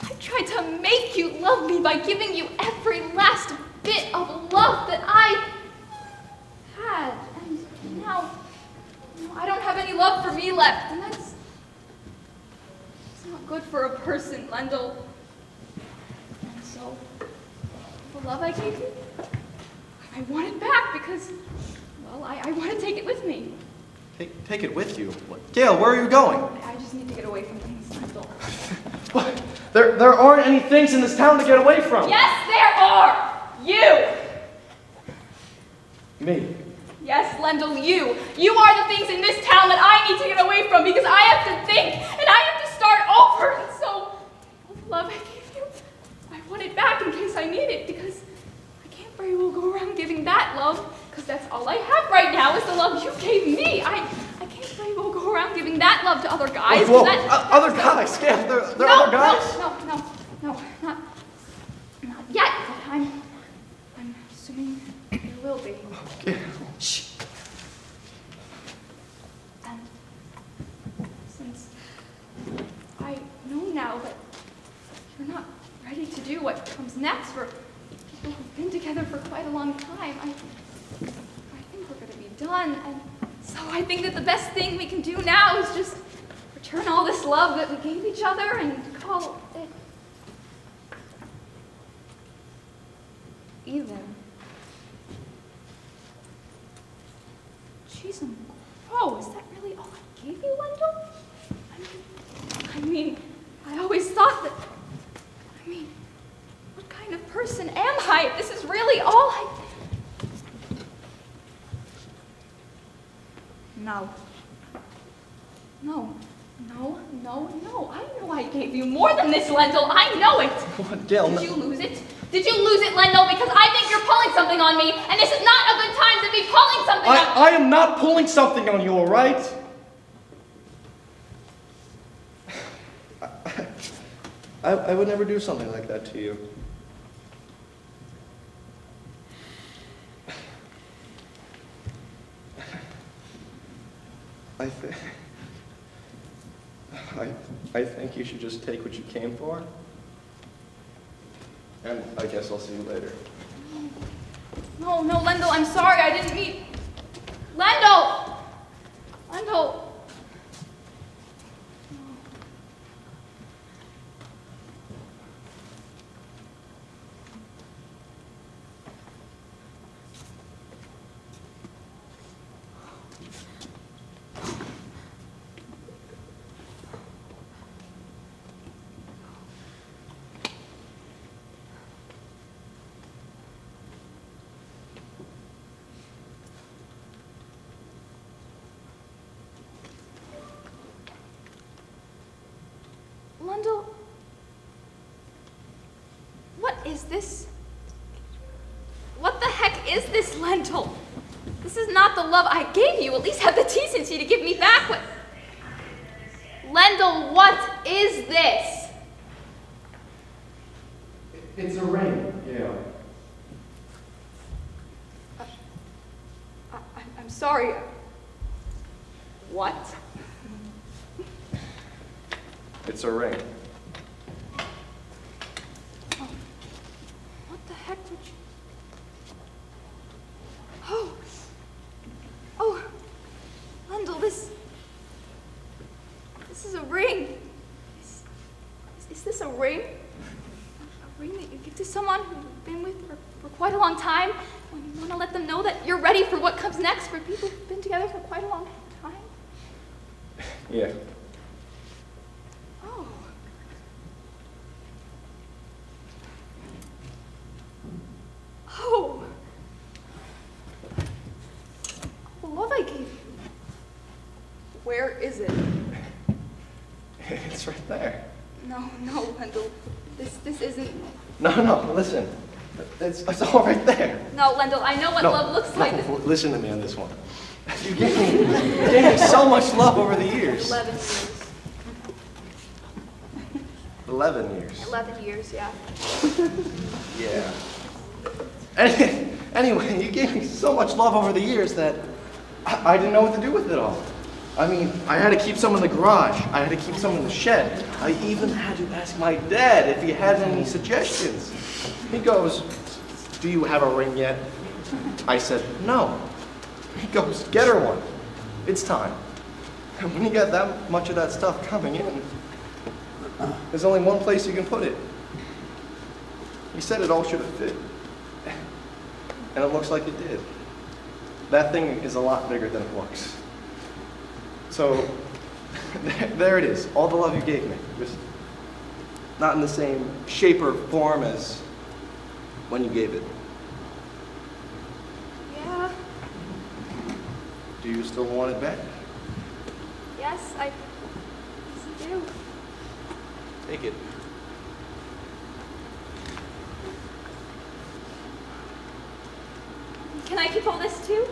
I tried to make you love me by giving you every last bit of love that I had. And now I don't have any love for me left, and that's not good for a person, Lendl. And so, the love I gave you, I want it back because, well, I want to take it with me. Take it with you. What? Gail, where are you going? I just need to get away from things, Lendl. What? There aren't any things in this town to get away from. Yes, there are! You! Me. Yes, Lendl, you. You are the things in this town that I need to get away from because I have to think and I have to start over. And so, all the love I gave you, I want it back in case I need it because I can't very well go around giving that love because that's all I have right now is the love you gave me. I can't very well go around giving that love to other guys. Whoa, Other guys? Gail, there are no, other guys? No, not yet. But I'm assuming there will be. Gail. Shh. And since I know now that you're not ready to do what comes next for people who've been together for quite a long time, I think we're going to be done. And so I think that the best thing we can do now is just return all this love that we gave each other and call it even. Jeez, oh, is that really all I gave you, Lendl? I mean, I always thought that, what kind of person am I if this is really all I... No. I know I gave you more than this, Lendl. I know it. What, Gail? Did you lose it? Did you lose it, Lendl? Because I think you're pulling something on me, and this is not a good time to be pulling something on me. I am not pulling something on you, all right? I would never do something like that to you. I think you should just take what you came for. And I guess I'll see you later. No, Lendl, I'm sorry. I didn't mean... Lendl! Lendl, what is this? What the heck is this, Lendl? This is not the love I gave you. At least have the decency to give me back what... Lendl, what is this? It's a ring, Gail. I'm sorry. What? It's a ring. What the heck did you... Oh, Lendl, this is a ring. Is this a ring? A ring that you give to someone who you've been with for quite a long time when you want to let them know that you're ready for what comes next for people who've been together for quite a long time? Yeah. Oh. Oh. The love I gave you. Where is it? It's right there. No, Wendell. This isn't. No, listen. It's all right there. No, Wendell, I know what love looks like. Listen to me on this one. You gave me so much love over the years. 11 years. 11 years. 11 years, yeah. Yeah. Anyway, you gave me so much love over the years that I didn't know what to do with it all. I mean, I had to keep some in the garage. I had to keep some in the shed. I even had to ask my dad if he had any suggestions. He goes, "Do you have a ring yet?" I said, "No." He goes, "Get her one. It's time." And when you got that much of that stuff coming in, there's only one place you can put it. He said it all should have fit. And it looks like it did. That thing is a lot bigger than it looks. So, there it is, all the love you gave me. Just not in the same shape or form as when you gave it. Yeah. Do you still want it back? Yes, I do. Take it. Can I keep all this too?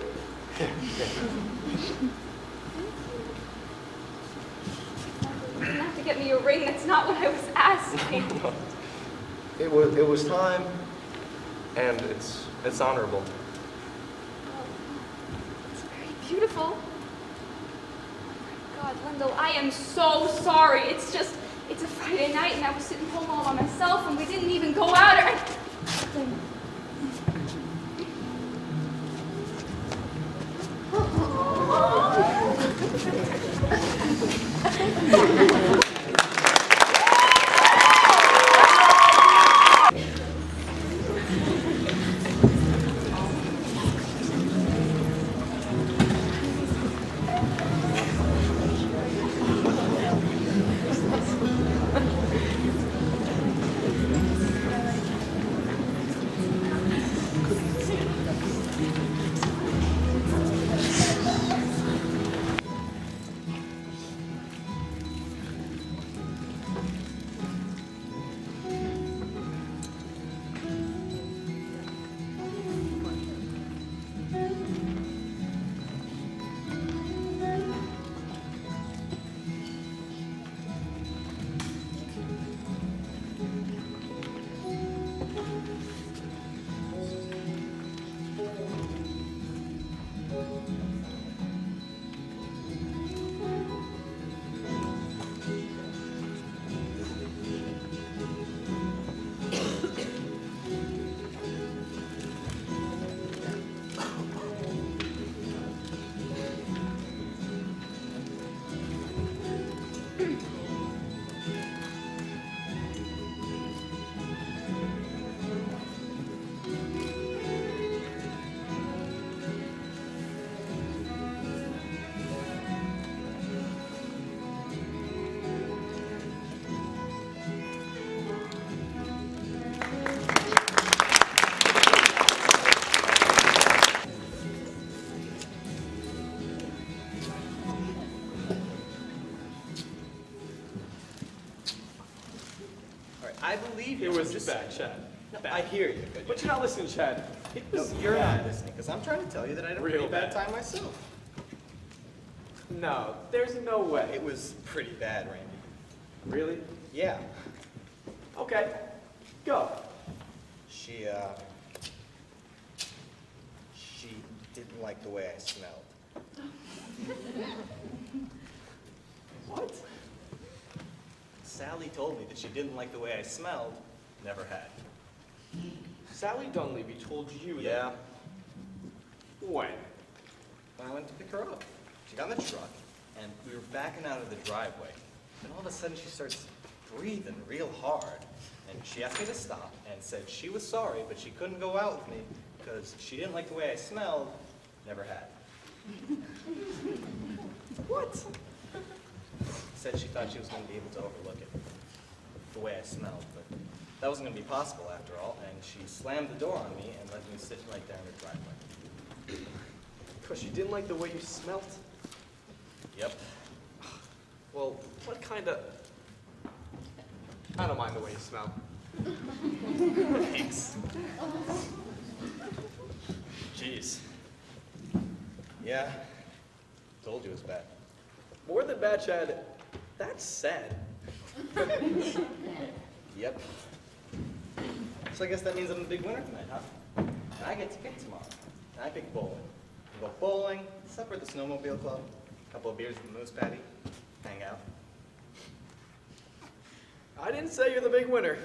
You didn't have to get me a ring. That's not what I was asking. It was time, and it's honorable. It's very beautiful. Oh my God, Wendell, I am so sorry. It's a Friday night, and I was sitting home all by myself, and we didn't even go out. I believe It was bad, Chad. I hear you. But you're not listening, Chad. It was You're bad. not listening, because I'm trying to tell you that I had a Real pretty bad bad. time myself. No, there's no way. It was pretty bad, Randy. Really? Yeah. Okay, go. She didn't like the way I smelled. What? Sally told me that she didn't like the way I smelled. Never had. Sally Dunleavy told you that. Yeah. When? I went to pick her up. She got in the truck, and we were backing out of the driveway. And all of a sudden, she starts breathing real hard. And she asked me to stop and said she was sorry, but she couldn't go out with me because she didn't like the way I smelled. Never had. What? said she thought she was going to be able to overlook it, the way I smelled, but that wasn't going to be possible after all, and she slammed the door on me and let me sit right there in her driveway. Because she didn't like the way you smelt? Yep. Well, what kind of... I don't mind the way you smell. Thanks. Jeez. Yeah, told you it was bad. More than bad, Chad. That's sad. Yep. So I guess that means I'm the big winner tonight, huh? I get to pick tomorrow. I pick bowling. We go bowling, supper at the snowmobile club, a couple of beers at the moose patty, hang out. I didn't say you're the big winner.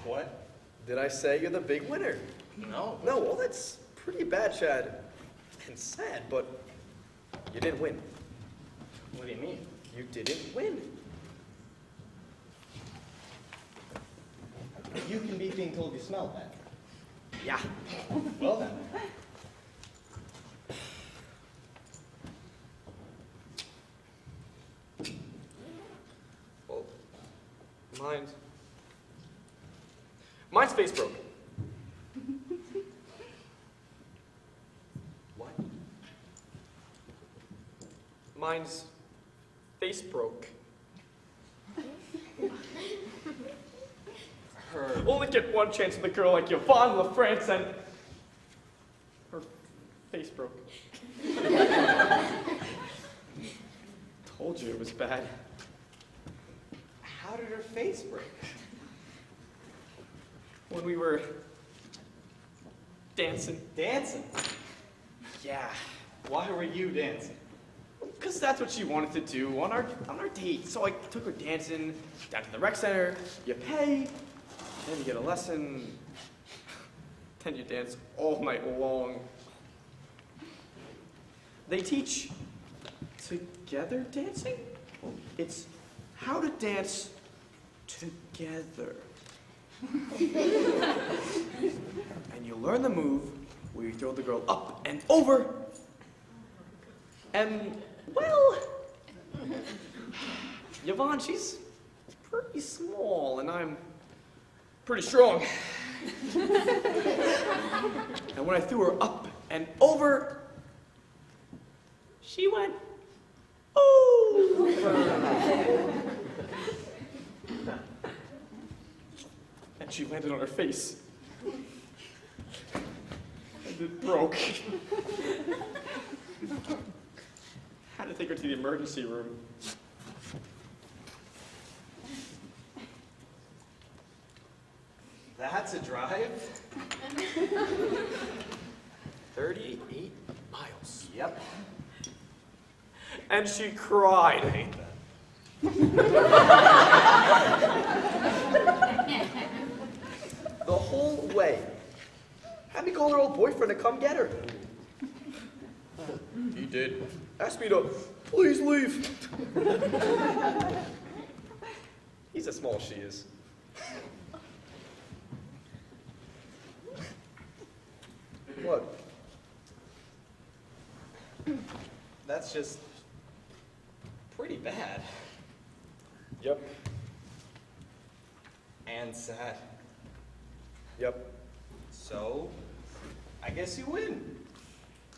What? Did I say you're the big winner? No. No, well, that's pretty bad, Chad. And sad, but you didn't win. What do you mean? You didn't win. You can beat being told you smell bad. Yeah. Well then. Well, mine's face broke. What? Mine's face broke. Her. Only get one chance with a girl like Yvonne LaFrance and her face broke. Told you it was bad. How did her face break? When we were dancing. Dancing? Yeah. Why were you dancing? Because that's what she wanted to do on our date. So I took her dancing down to the rec center. You pay, then you get a lesson, then you dance all night long. They teach together dancing? It's how to dance together. And you learn the move where you throw the girl up and over. And, well, Yvonne, she's pretty small, and I'm pretty strong. And when I threw her up and over, she went over. And she landed on her face. And it broke. Had to take her to the emergency room. That's a drive? 38 miles. Yep. And she cried. I hate that. The whole way. Had me call her old boyfriend to come get her. He did. Asked me to please leave. He's as small as she is. What? That's just pretty bad. Yep. And sad. Yep. So, I guess you win.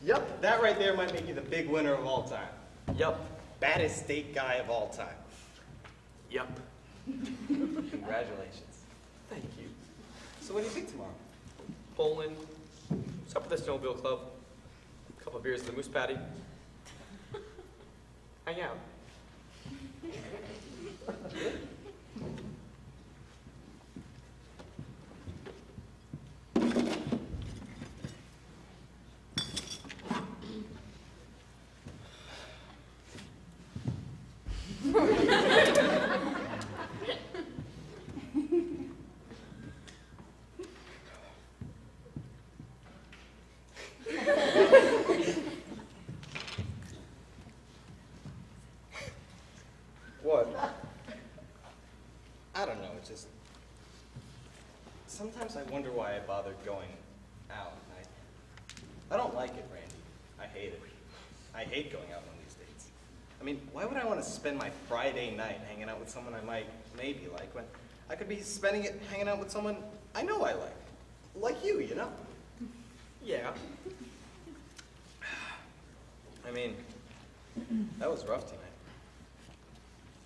Yep. That right there might make you the big winner of all time. Yep. Baddest state guy of all time. Yep. Congratulations. Thank you. So what do you think tomorrow? Bowling, supper at the snowmobile club, a couple of beers at the moose patty. Hang out. What? I don't know, it's just... Sometimes I wonder why I bothered going out. I don't like it, Randy. I hate it. I hate going out on these dates. I mean, why would I want to spend my Friday night hanging out with someone I might maybe like when I could be spending it hanging out with someone I know I like? Like you, you know? Yeah. I mean, that was rough tonight.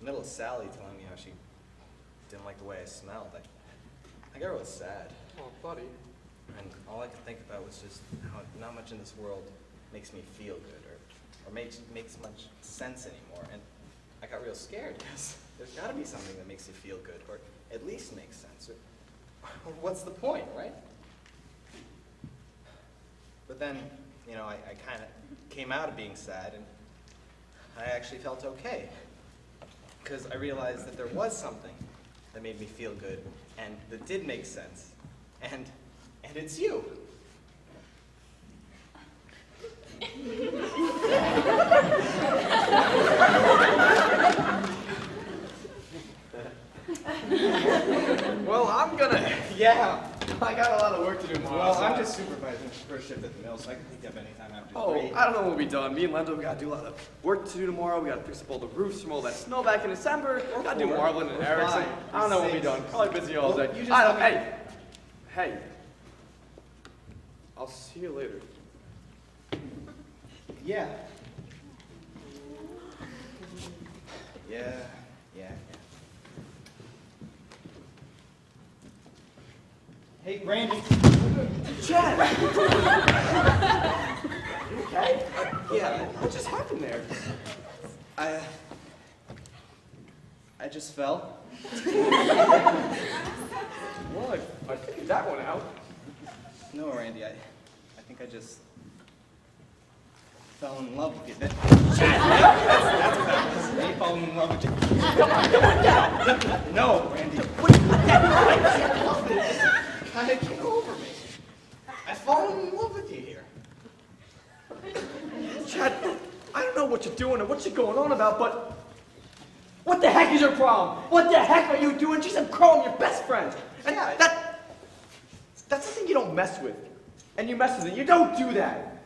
In the middle of Sally telling me how she didn't like the way I smelled, I got real sad. Oh, buddy. And all I could think about was just how not much in this world makes me feel good or makes much sense anymore. And I got real scared because there's got to be something that makes you feel good or at least makes sense. Or what's the point, right? But then, you know, I kind of came out of being sad and I actually felt okay. Because I realized that there was something that made me feel good and that did make sense. And it's you. Well, I'm gonna. Yeah. I got a lot of work to do tomorrow. Well, so I'm just supervising first shift at the mill, so I can pick up anytime after 3. I don't know when we'll be done. Me and Lendo, we gotta do a lot of work to do tomorrow. We gotta fix up all the roofs from all that snow back in December. We gotta do Or Marlin and 5, Erickson. I don't know when we'll be 6. done. Probably busy all Well, day. you just I don't. let me- Hey. I'll see you later. Yeah. Yeah. Hey, Randy. Chad! You okay? Yeah. What just happened there? I just fell. Well, I figured that one out. No, Randy, I think I just fell in love with you. That's what that was. Me falling in love with you. Come on, down. No, Randy. Kind of came over me. I've fallen in love with you here. Chad, I don't know what you're doing or what you're going on about, but what the heck is your problem? What the heck are you doing? She's a girl and your best friend. And Yeah. that's the thing you don't mess with. And you mess with it. You don't do that.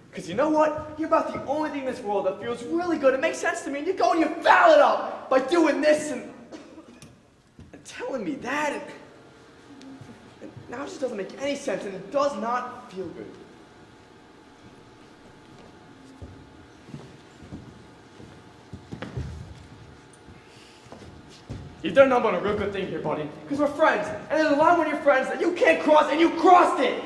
Because you know what? You're about the only thing in this world that feels really good. It makes sense to me. And you go and you foul it up by doing this and telling me that. And now it just doesn't make any sense and it does not feel good. You've done nothing but a real good thing here, buddy. Because we're friends. And there's a line with your friends that you can't cross and you crossed it.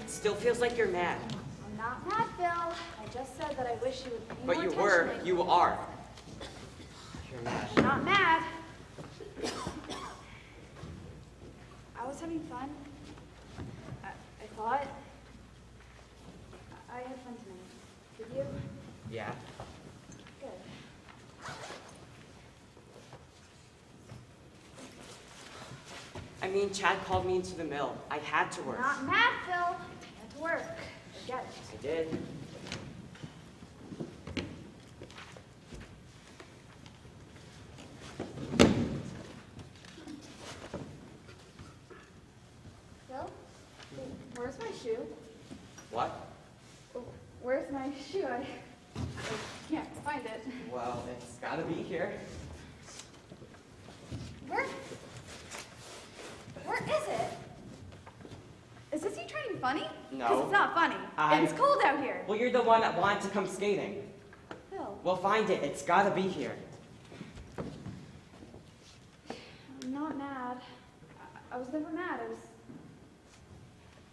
Still feels like you're mad. I'm not mad, Phil. I just said that I wish you would pay But more you attention were. to me. You are. You're mad. I'm not mad. I was having fun. I thought. I had fun tonight. Did you? Yeah? Good. I mean, Chad called me into the mill. I had to work. Not mad, Phil. I had to work. I get it. I did. Phil? Where's my shoe? What? my shoe? I can't find it. Well, it's gotta be here. Where is it? Is this you trying to be funny? No. Because it's not funny. It's cold out here. Well, you're the one that wanted to come skating. Phil, Well, find it. It's gotta be here. I'm not mad. I was never mad. I was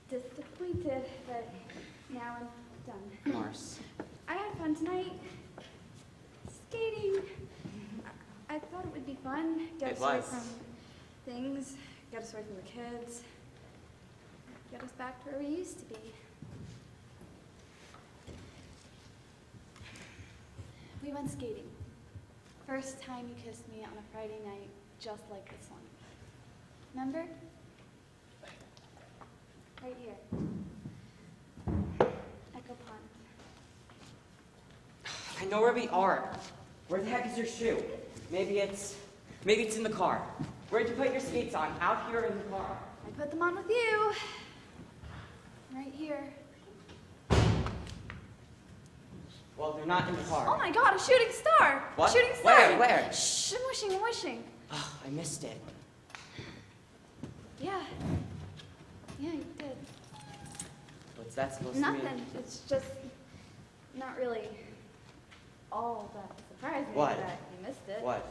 disappointed, but now I'm done. Mars. I had fun tonight. Skating. I thought it would be fun. Get It us away was. from things. Get us away from the kids. Get us back to where we used to be. We went skating. First time you kissed me on a Friday night, just like this one. Remember? Right here. Echo Pond. I know where we are. Where the heck is your shoe? Maybe it's in the car. Where'd you put your skates on? Out here or in the car? I put them on with you. Right here. Well, they're not in the car. Oh my god, a shooting star! What? Shooting star! Where? Shh, I'm wishing. Oh, I missed it. Yeah. Yeah, you did. What's that supposed to mean? Nothing. It's just not really all that surprising What? that you missed it. What?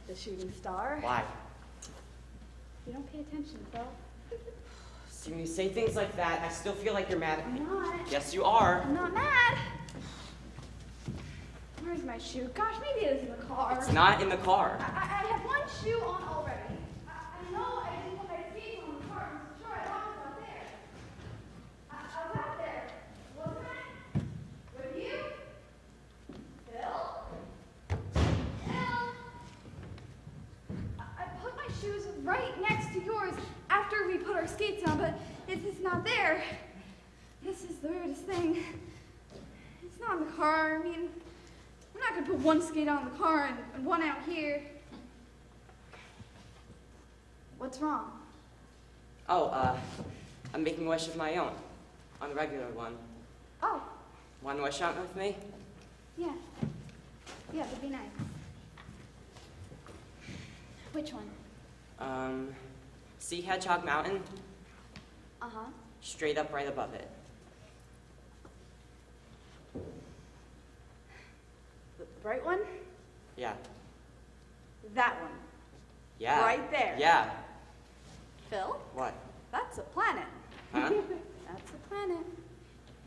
The shooting star. Why? You don't pay attention, Phil. See, when you say things like that, I still feel like you're mad at me. I'm not. Yes, you are. I'm not mad. Where's my shoe? Gosh, maybe it is in the car. It's not in the car. I have one shoe on already. I know I didn't put my feet on the car. I'm sure I lost it out there. I was out there, wasn't I? With you? Bill? Bill? I put my shoes right next to yours after we put our skates on, but it's not there. This is the weirdest thing. It's not in the car. I mean, I'm not gonna put one skate on in the car and one out here. What's wrong? Oh, I'm making a wish of my own. On the regular one. Oh, Want to wish on it with me? yeah. Yeah, that'd be nice. Which one? See Hedgehog Mountain? Uh-huh. Straight up right above it. The bright one? Yeah. That one. Yeah. Right there. Yeah. Phil, What? that's a planet. Huh? That's a planet.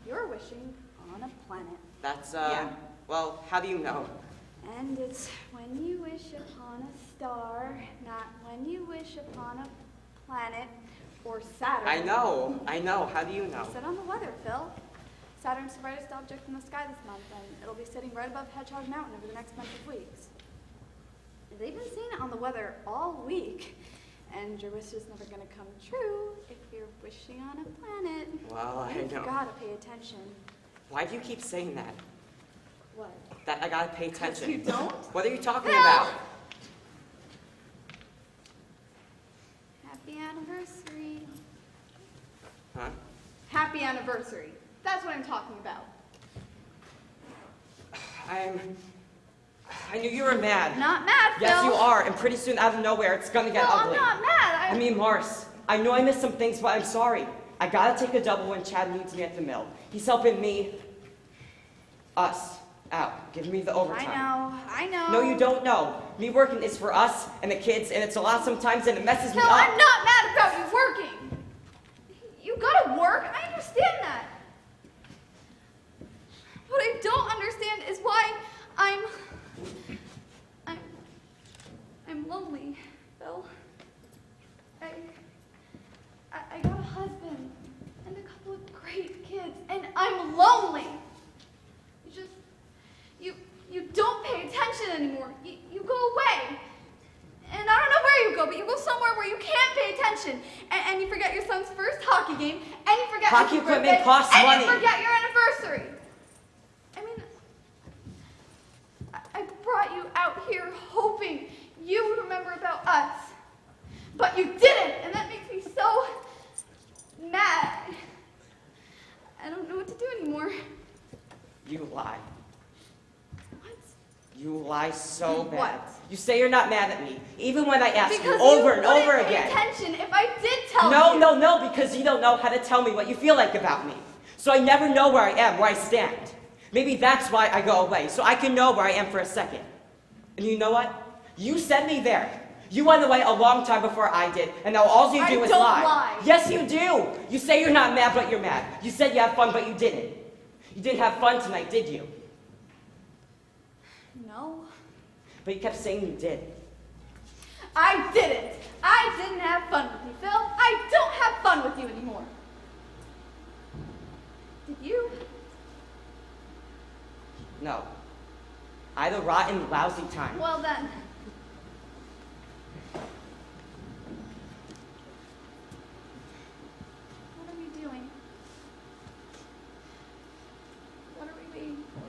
You're wishing on a planet. That's, Yeah. well, how do you know? And it's when you wish upon a star, not when you wish upon a planet or Saturn. I know. How do you know? Sit on the weather, Phil. Saturn's the brightest object in the sky this month, and it'll be sitting right above Hedgehog Mountain over the next bunch of weeks. They've been seeing it on the weather all week, and your wish is never going to come true if you're wishing on a planet. Well, I You've know. got to pay attention. Why do you keep saying that? What? That I gotta pay attention. You don't? What are you talking Phil! about? Happy anniversary. Huh? Happy anniversary. That's what I'm talking about. I knew you were mad. Not mad, Phil. Yes, you are, and pretty soon, out of nowhere, it's gonna get Phil, ugly. I'm not mad. I mean, Mars, I know I missed some things, but I'm sorry. I gotta take a double when Chad needs me at the mill. He's helping us out, giving me the overtime. I know. No, you don't know. Me working is for us and the kids, and it's a lot sometimes, and it messes me Phil, up. I'm not mad about you working. You gotta work. I understand that. What I don't understand is why I'm lonely, Phil. I got a husband and a couple of great kids, and I'm lonely. You don't pay attention anymore. You go away. And I don't know where you go, but you go somewhere where you can't pay attention. And you forget your son's first hockey game, and you forget Hockey his equipment birthday, costs and money. you forget your anniversary. I mean, I brought you out here hoping you would remember about us. But you didn't, and that makes me so mad. I don't know what to do anymore. lie so bad. What? You say you're not mad at me, even when I ask Because you over and wouldn't over pay again. attention if I did tell No, you. no, no, because you don't know how to tell me what you feel like about me. So I never know where I am, where I stand. Maybe that's why I go away, so I can know where I am for a second. And you know what? You sent me there. You went away a long time before I did, and now all you do is don't lie. lie. Yes, you do. You say you're not mad, but you're mad. You said you had fun, but you didn't. You didn't have fun tonight, did you? No. But you kept saying you did. I didn't. I didn't have fun with you, Phil. I don't have fun with you anymore. Did you? No. I had a rotten, lousy time. Well then. What are we doing? What are we waiting for?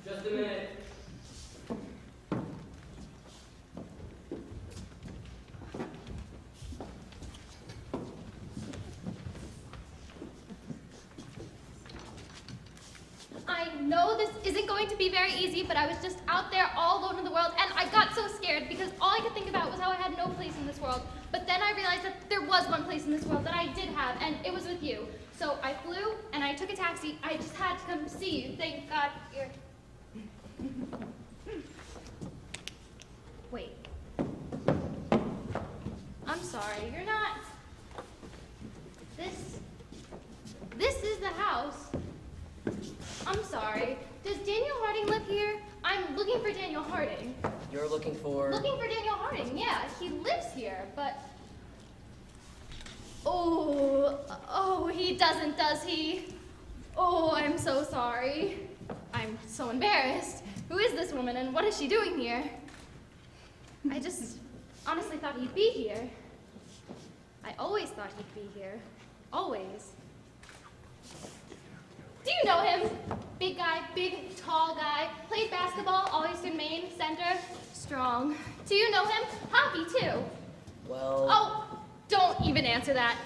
Just a minute. I know this isn't going to be very easy, but I was just out there all alone in the world, and I got so scared because all I could think about was how I had no place in this world. But then I realized that there was one place in this world that I did have, and it was with you. So I flew, and I took a taxi. I just had to come see you. Thank God you're... Wait. I'm sorry, you're not... This is the house. I'm sorry. Does Daniel Harding live here? I'm looking for Daniel Harding. You're looking for... Looking for Daniel Harding, yeah. He lives here, but... Oh, he doesn't, does he? Oh, I'm so sorry. I'm so embarrassed. Who is this woman and what is she doing here? I just honestly thought he'd be here. I always thought he'd be here. Always. Do you know him? Big guy, big, tall guy. Played basketball, all Eastern Maine, center. Strong. Do you know him? Hockey, too. Well... Oh, don't even answer that.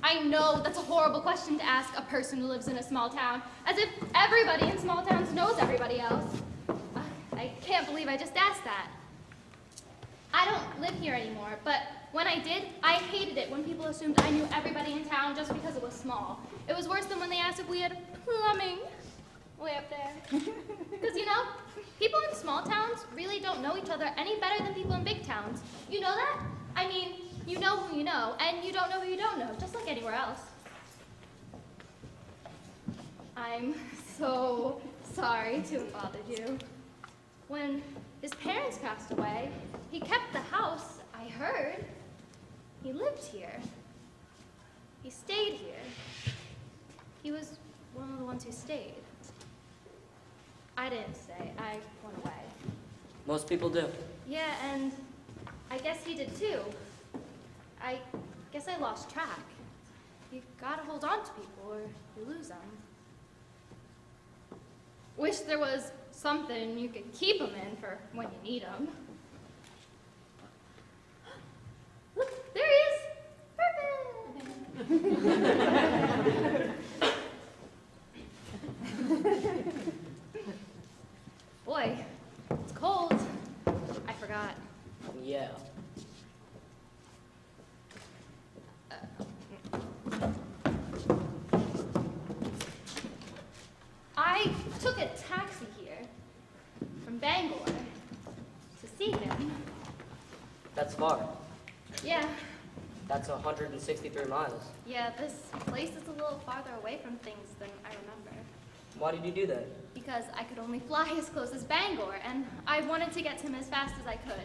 I know that's a horrible question to ask a person who lives in a small town, as if everybody in small towns knows everybody else. I can't believe I just asked that. I don't live here anymore, but when I did, I hated it when people assumed I knew everybody in town just because it was small. It was worse than when they asked if we had plumbing way up there. Because, you know, people in small towns really don't know each other any better than people in big towns. You know that? I mean, you know who you know, and you don't know who you don't know, just like anywhere else. I'm so sorry to have bothered you. When his parents passed away, he kept the house, I heard. He lived here. He stayed here. He was one of the ones who stayed. I didn't stay. I went away. Most people do. Yeah, and I guess he did too. I guess I lost track. You gotta hold on to people or you lose them. Wish there was something you could keep them in for when you need them. Look, there he is! Perfect! Boy, it's cold. I forgot. Yeah. I took a taxi here from Bangor to see him. That's far. Yeah, That's 163 miles. yeah, this place is a little farther away from things than I remember. Why did you do that? Because I could only fly as close as Bangor, and I wanted to get to him as fast as I could.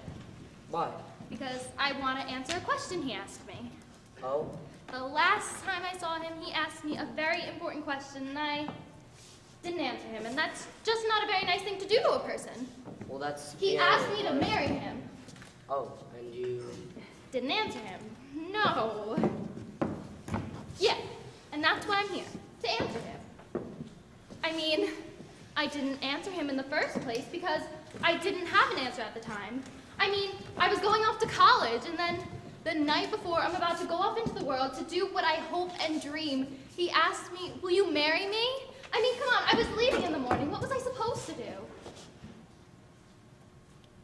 Why? Because I want to answer a question he asked me. Oh? The last time I saw him, he asked me a very important question, and I didn't answer him, and that's just not a very nice thing to do to a person. Well, that's... He asked me to marry him. Oh, and you... Didn't answer him. No. Yeah, and that's why I'm here, to answer him. I mean, I didn't answer him in the first place because I didn't have an answer at the time. I mean, I was going off to college, and then the night before I'm about to go off into the world to do what I hope and dream, he asked me, will you marry me? I mean, come on, I was leaving in the morning. What was I supposed to do?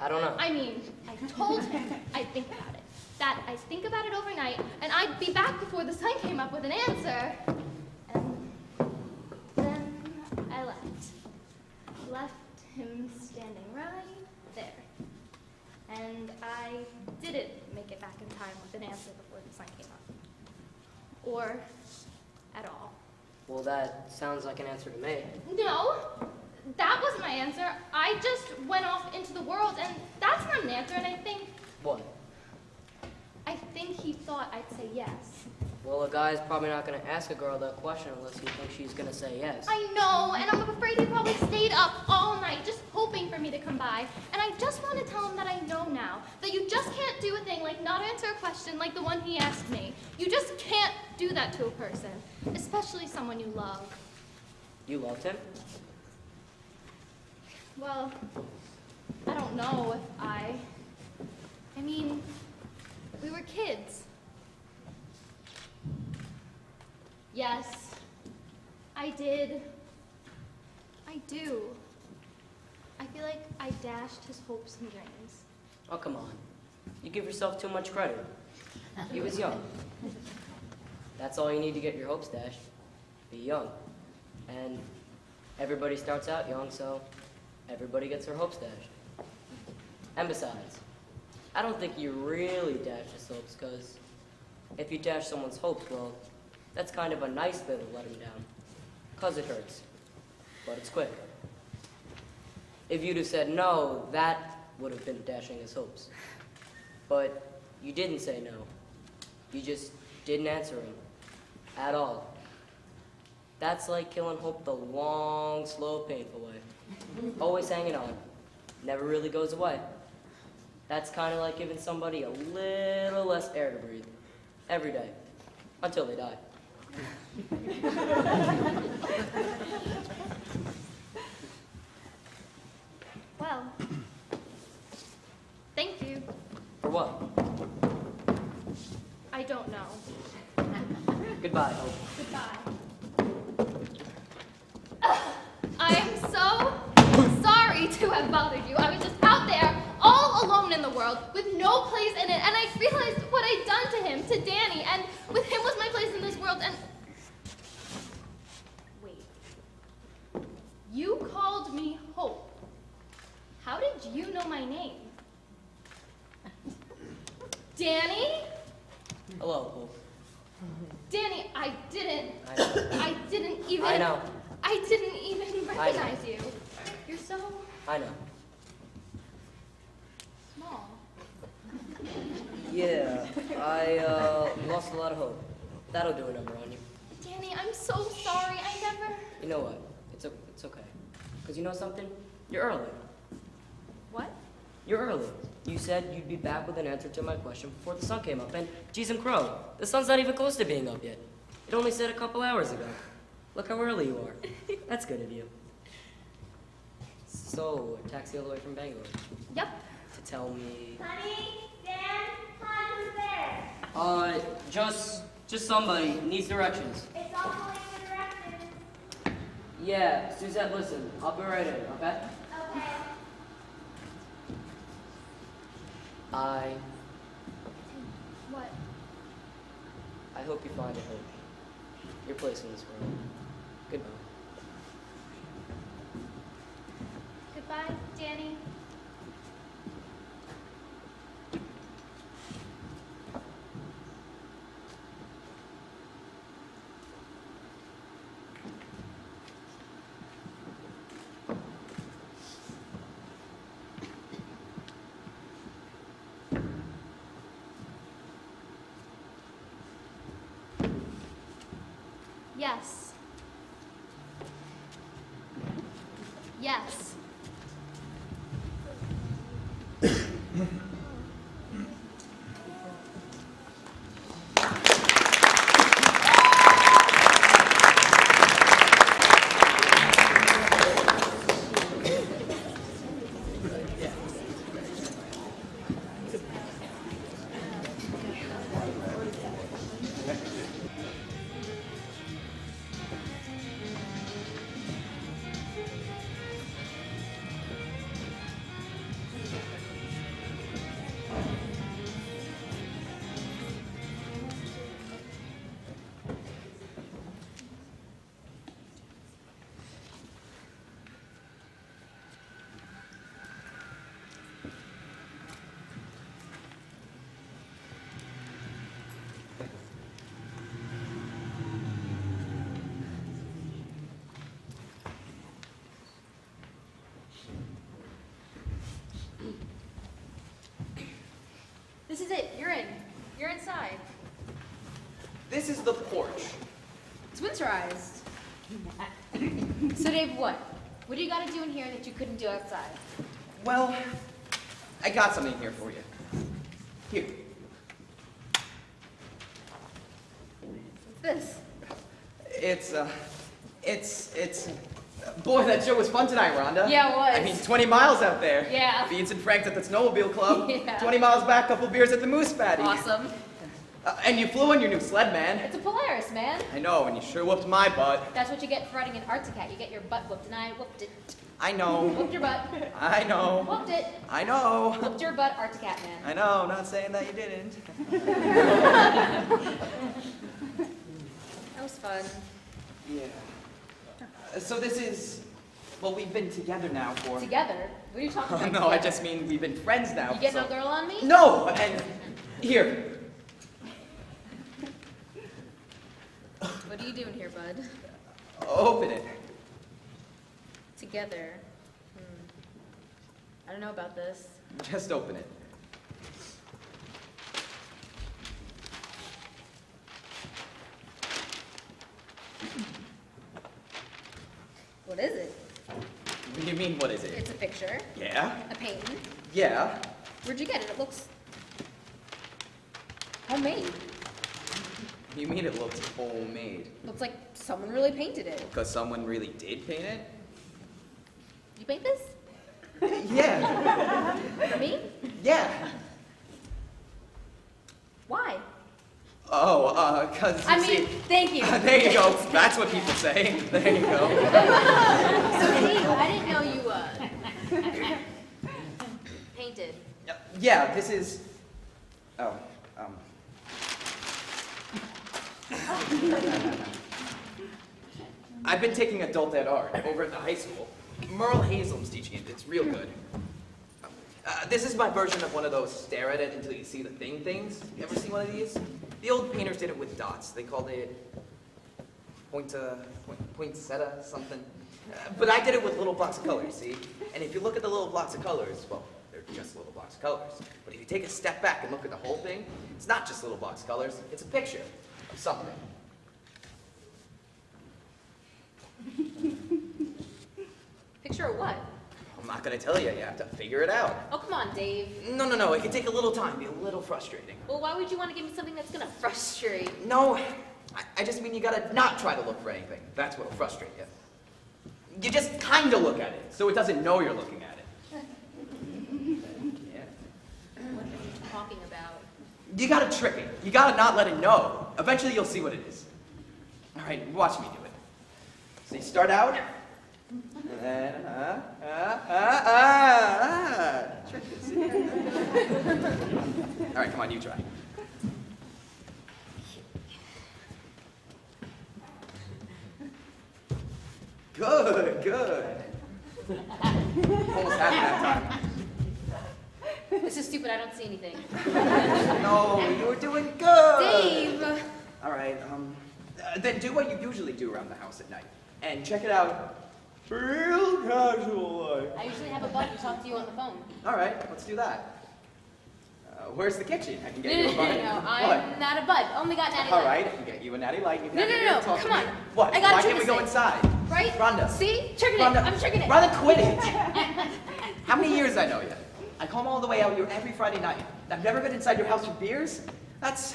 I don't know. I mean, I told him I'd think about it. That I'd think about it overnight, and I'd be back before the sun came up with an answer. And then I left. Left him standing right there. And I didn't make it back in time with an answer before the sun came up. Or at all. Well, that sounds like an answer to me. No, that wasn't my answer. I just went off into the world, and that's not an answer, and I think he thought I'd say yes. Well, a guy's probably not going to ask a girl that question unless he thinks she's going to say yes. I know, and I'm afraid he probably stayed up all night just hoping for me to come by. And I just want to tell him that I know now, that you just can't do a thing like not answer a question like the one he asked me. You just can't do that to a person, especially someone you love. You loved him? Well, I don't know if I mean, we were kids. Yes, I did. I do. I feel like I dashed his hopes and dreams. Oh, come on. You give yourself too much credit. He was young. That's all you need to get your hopes dashed. Be young. And everybody starts out young, so everybody gets their hopes dashed. And besides, I don't think you really dash his hopes, because if you dash someone's hopes, well, that's kind of a nice way to let him down. Because it hurts. But it's quick. If you'd have said no, that would have been dashing his hopes. But you didn't say no. You just didn't answer him. At all. That's like killing hope the long, slow, painful way. Always hanging on. Never really goes away. That's kind of like giving somebody a little less air to breathe. Every day. Until they die. Well, thank you. For what? I don't know. Goodbye, Hope. Goodbye. I'm so sorry to have bothered you. I was just out there, all alone in the world, with no place in it, and I realized what I'd done to him, to Danny, and with him was my place in this world, and... Wait. You called me Hope. How did you know my name? Danny? Hello, Hope. Danny, I didn't even... I know. I didn't even recognize you. You're so I know. small. Yeah, I lost a lot of hope. That'll do a number on you. Danny, I'm so sorry. I never... You know what? It's okay. Because you know something? You're early. What? You're early. You said you'd be back with an answer to my question before the sun came up, and geez and crow, the sun's not even close to being up yet. It only set a couple hours ago. Look how early you are. That's good of you. So, a taxi all the way from Bangor Yep. to tell me... Honey, Dan, hon, who's there? Just somebody needs directions. It's all going in the direction. Yeah, Suzette, listen, I'll be right in, okay? Okay. What? I hope you find it home. Your place in this world. Goodbye. Goodbye, Danny. Yes. Yes. This is it. You're in. You're inside. This is the porch. It's winterized. So Dave, what? What do you got to do in here that you couldn't do outside? Well, I got something here for you. Here. What's this? It's. Boy, that show was fun tonight, Rhonda. Yeah, it was. I mean, 20 miles out there. Yeah. Beans and Franks at the Snowmobile Club. Yeah. 20 miles back, couple beers at the Moose Patty. Awesome. And you flew on your new sled, man. It's a Polaris, man. I know, and you sure whooped my butt. That's what you get for riding an Arctic. You get your butt whooped, and I whooped it. I know. Whooped your butt. I know. Whooped it. I know. Whooped your butt, Arctic man. I know, not saying that you didn't. That was fun. Yeah. So this is, well, we've been together now for... Together? What are you talking Oh, about? no, I just mean we've been friends now. You get so... no girl on me? No, and here. What are you doing here, bud? Open it. Together. I don't know about this. Just open it. What is it? What do you mean, what is it? It's a picture. Yeah? A painting. Yeah? Where'd you get it? It looks homemade. You mean it looks homemade? Looks like someone really painted it. Because someone really did paint it? You paint this? Yeah. For me? Yeah. Why? Oh, because I mean, thank you. there you go. That's what people say. There you go. So Dave, I didn't know you painted. Yeah, this is... Oh, I've been taking adult ed art over at the high school. Merle Hazel's teaching it. It's real good. This is my version of one of those stare at it until you see the things. You ever see one of these? The old painters did it with dots. They called it poinsettia something. But I did it with little blocks of colors, see? And if you look at the little blocks of colors, well, they're just little blocks of colors. But if you take a step back and look at the whole thing, it's not just little blocks of colors. It's a picture of something. Picture Sure, what? I'm not gonna tell you. You have to figure it out. Oh, come on, Dave. No. It can take a little time, be a little frustrating. Well, why would you want to give me something that's gonna frustrate? No, I just mean you gotta not try to look for anything. That's what'll frustrate you. You just kind of look at it, so it doesn't know you're looking at it. Yeah. What are you talking about? You gotta trick it. You gotta not let it know. Eventually you'll see what it is. All right, watch me do it. So you start out, and then, trick this. All right, come on, you try. Good. Almost had it that time. This is stupid. I don't see anything. No, you were doing good. Dave! All right, then do what you usually do around the house at night. And check it out real casual like. I usually have a bud who talks to you on the phone. All right, let's do that. Where's the kitchen? I can get you a bud. No, I'm not a bud. Only got Natty Light. All right, I can get you a natty light. You can No, have your no, ear talk come to on. me. What? I gotta Why trick can't we this go thing. inside? Right? Rhonda. See? Tricking Rhonda. it. I'm tricking it. Rhonda, quit it. How many years I know you? I come all the way out here every Friday night. I've never been inside your house for beers. That's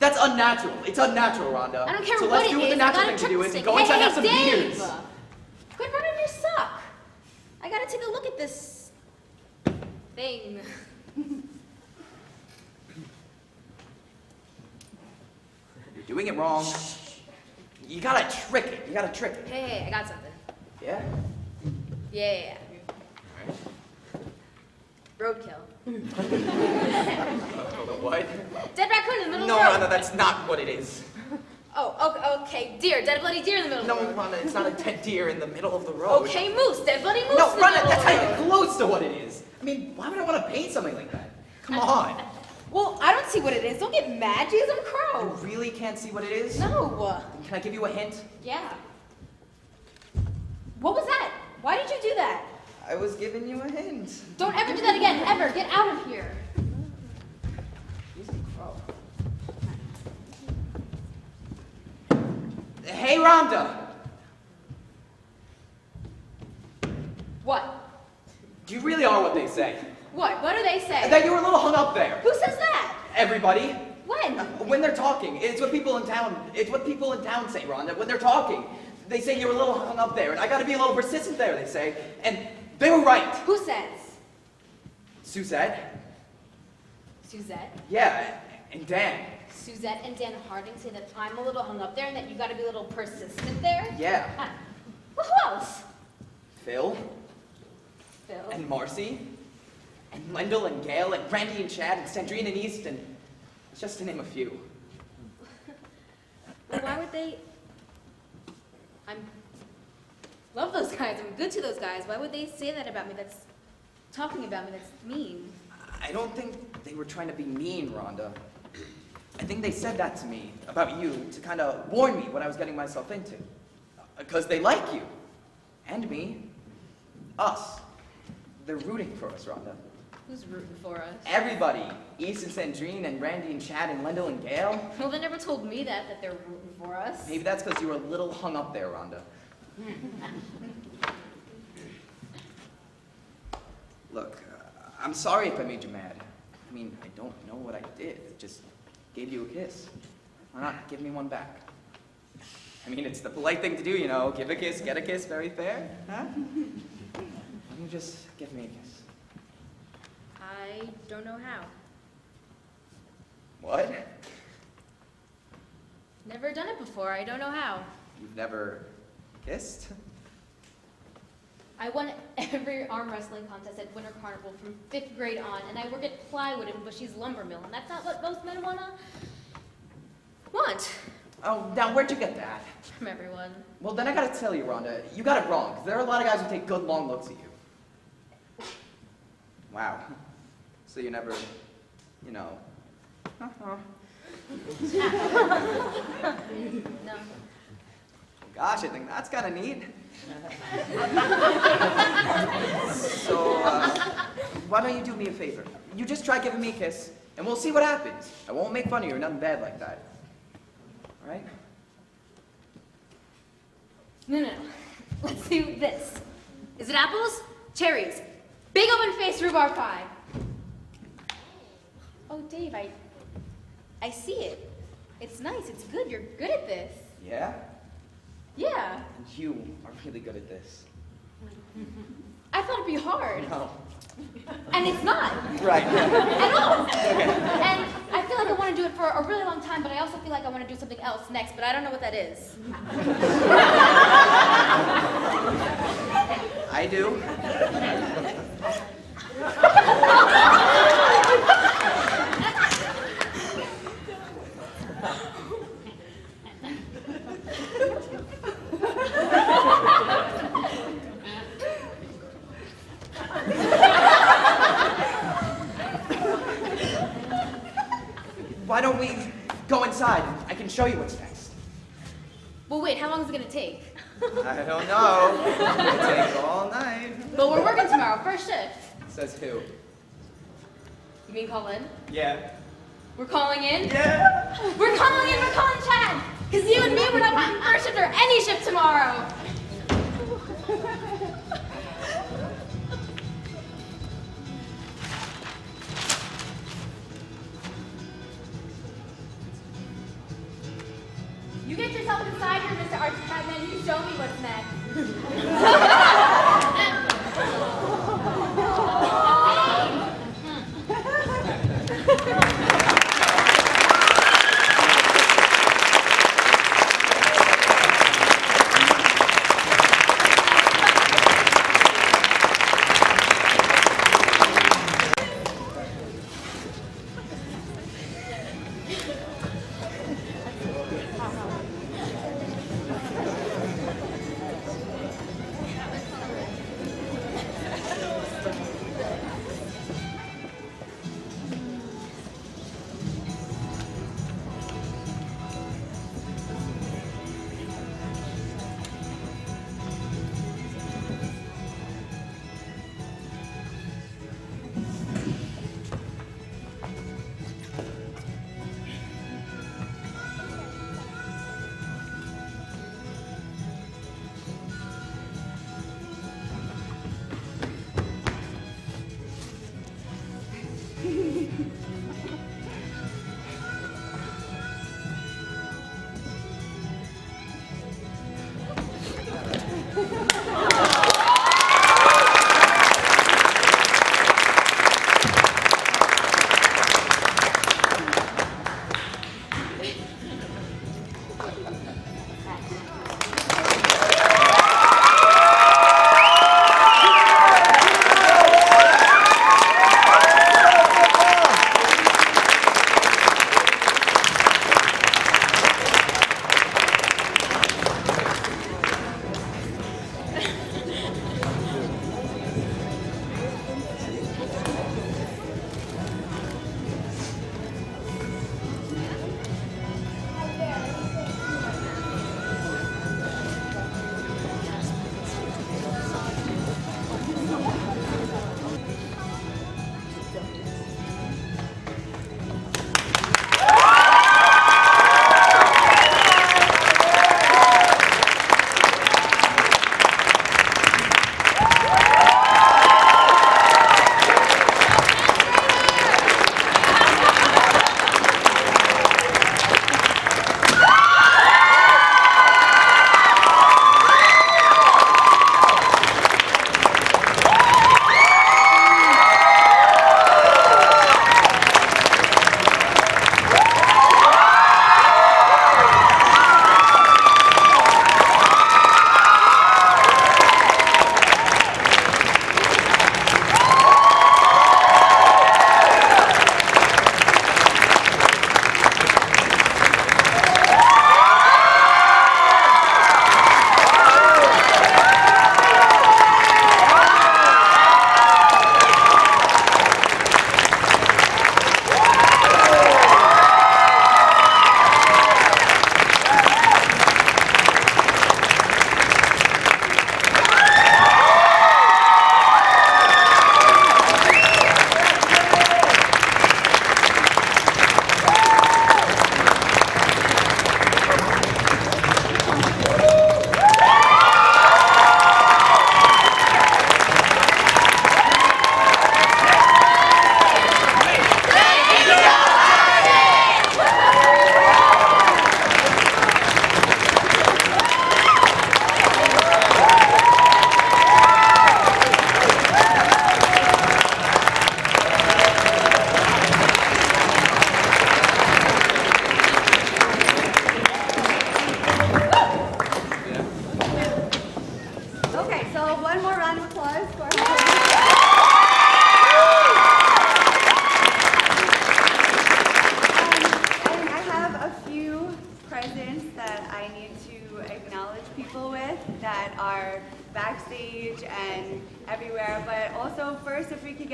unnatural. It's unnatural, Rhonda. I don't care so what let's do it what is. the natural I thing gotta to do trick is this go thing. inside and have some Dave! beers. Quit running your sock. I gotta take a look at this thing. You're doing it wrong. You gotta trick it. You gotta trick it. Hey, I got something. Yeah? Yeah. Roadkill. What? Dead raccoon in the middle No, of the road. Rhonda, that's not what it is. Oh, okay. Deer. Dead bloody deer in the middle No, of the road. Rhonda, it's not a dead deer in the middle of the road. Okay, moose. Dead bloody moose No, in the Rhonda, middle that's of the not road. even close to what it is. I mean, why would I want to paint something like that? Come on. Well, I don't see what it is. Don't get mad. She's a crow. You really can't see what it is? No. Then can I give you a hint? Yeah. What was that? Why did you do that? I was giving you a hint. Don't ever do that again. Ever. Get out of here. He's a crow. Hey, Rhonda! What? You really are what they say. What? What do they say? That you were a little hung up there. Who says that? Everybody. When? When they're talking. It's what people in town say, Rhonda. When they're talking, they say you were a little hung up there. And I gotta be a little persistent there, they say. And they were right. Who says? Suzette? Suzette. Yeah, and Dan. Suzette and Dan Harding say that I'm a little hung up there and that you gotta be a little persistent there? Yeah. Well, who else? Phil. Phil. And Marcy. And Lendl and Gail and Randy and Chad and Sandrine and East and just to name a few. Well, why would they? Love those guys. I'm good to those guys. Why would they say that about me? That's talking about me. That's mean. I don't think they were trying to be mean, Rhonda. I think they said that to me, about you, to kind of warn me what I was getting myself into. Because they like you. And me. Us. They're rooting for us, Rhonda. Who's rooting for us? Everybody. East and Sandrine and Randy and Chad and Lendl and Gail. Well, they never told me that they're rooting for us. Maybe that's because you were a little hung up there, Rhonda. Look, I'm sorry if I made you mad. I mean, I don't know what I did. I just gave you a kiss. Why not give me one back? I mean, it's the polite thing to do, you know. Give a kiss, get a kiss, very fair. Huh? Why don't you just give me a kiss? I don't know how. What? Never done it before. I don't know how. You've never kissed? I won every arm wrestling contest at Winter Carnival from 5th grade on, and I work at plywood in Bushy's lumber mill, and that's not what most men want. Oh, now where'd you get that? From everyone. Well, then I gotta tell you, Rhonda, you got it wrong, 'cause there are a lot of guys who take good long looks at you. Wow. So you never, you know. No. Gosh, I think that's kind of neat. So, why don't you do me a favor? You just try giving me a kiss, and we'll see what happens. I won't make fun of you or nothing bad like that. All right? No. Let's do this. Is it apples? Cherries. Big open-faced rhubarb pie. Oh, Dave, I see it. It's nice. It's good. You're good at this. Yeah? Yeah. And you are really good at this. I thought it'd be hard. No. And it's not. Right. At all. Okay. And I feel like I want to do it for a really long time, but I also feel like I want to do something else next, but I don't know what that is. I do. Why don't we go inside? I can show you what's next. Well, wait, how long is it going to take? I don't know. It takes all night. But we're working tomorrow, first shift. Says who? You mean call in? Yeah. We're calling in? Yeah. We're calling Chad! Because you and me, we're not working first shift or any shift tomorrow. You get yourself inside here, Mr. Archie Catman. You show me what's next.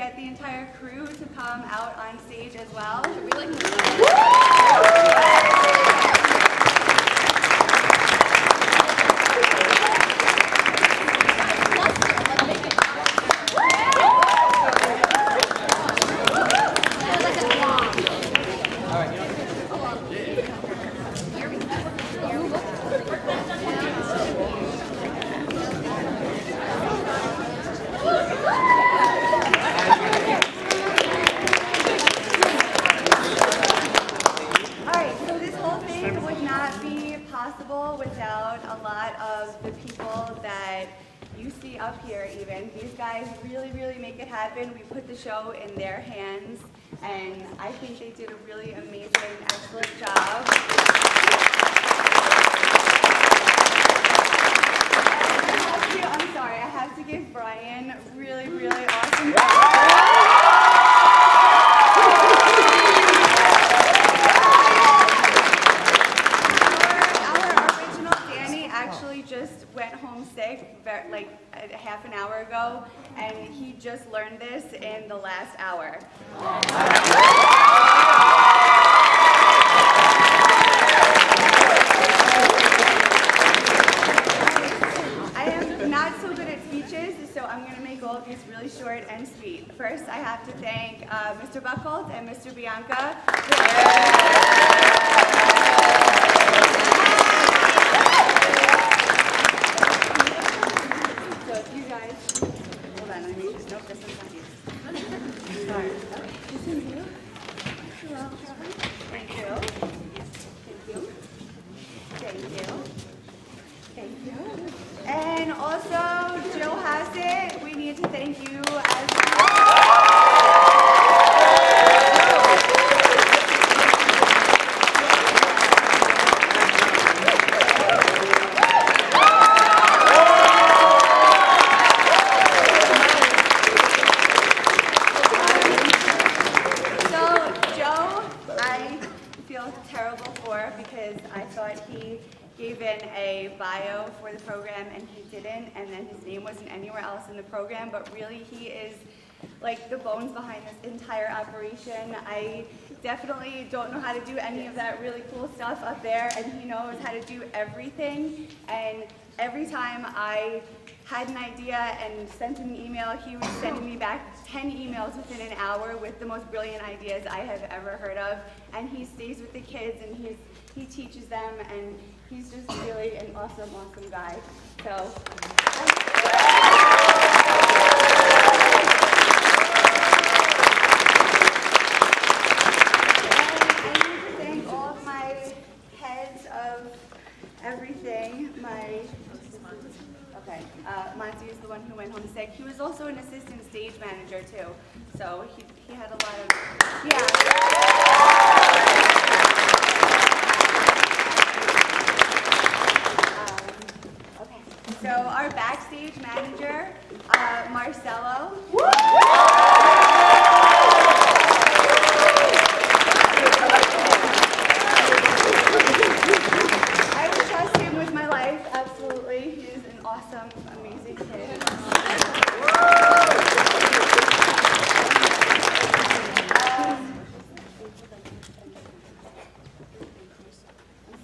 get the entire crew to come out on stage as well. Alright, so this whole thing would not be possible without a lot of the people that you see up here even. These guys really make it happen. We put the show in their hands, and I think they did a really amazing, excellent job. I'm sorry, I have to give Brian really awesome. Our original Danny actually just went home sick like a half an hour ago, and he just learned this in the last hour. I am not so good at speeches, so I'm going to make all of these really short and sweet. First, I have to thank Mr. Buchholz and Mr. Bianca. So if you guys, hold on, let me, nope, this one's not you. Sorry. This one's you. Hello. Thank you. Thank you. And also, Joe Hassett, we need to thank you as well. Because I thought he gave in a bio for the program and he didn't, and then his name wasn't anywhere else in the program, but really he is like the bones behind this entire operation. I definitely don't know how to do any of that really cool stuff up there, and he knows how to do everything, and every time I had an idea and sent him an email, he was sending me back 10 emails within an hour with the most brilliant ideas I have ever heard of, and he stays with the kids and he teaches them, and he's just really an awesome guy. So. I need to thank all of my heads of everything. Monty is the one who went home sick. He was also an assistant stage manager too, so he had a lot of, okay, so our backstage manager, Marcelo. I would trust him with my life, absolutely. He is an awesome, amazing kid.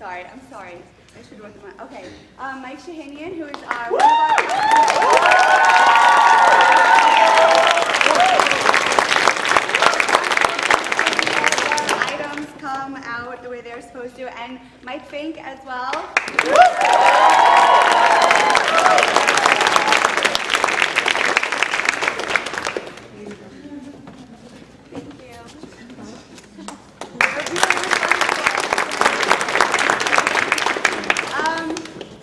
I'm sorry. I should have went to okay. Mike Shahanian, who is one of our items come out the way they're supposed to, and Mike Fink as well.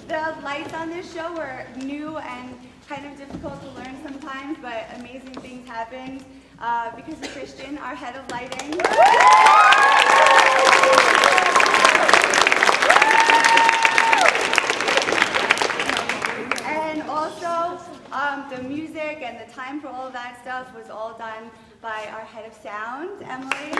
The lights on this show were new and kind of difficult to learn sometimes, but amazing things happened because of Christian, our head of lighting. And also, the music and the time for all of that stuff was all done by our head of sound, Emily.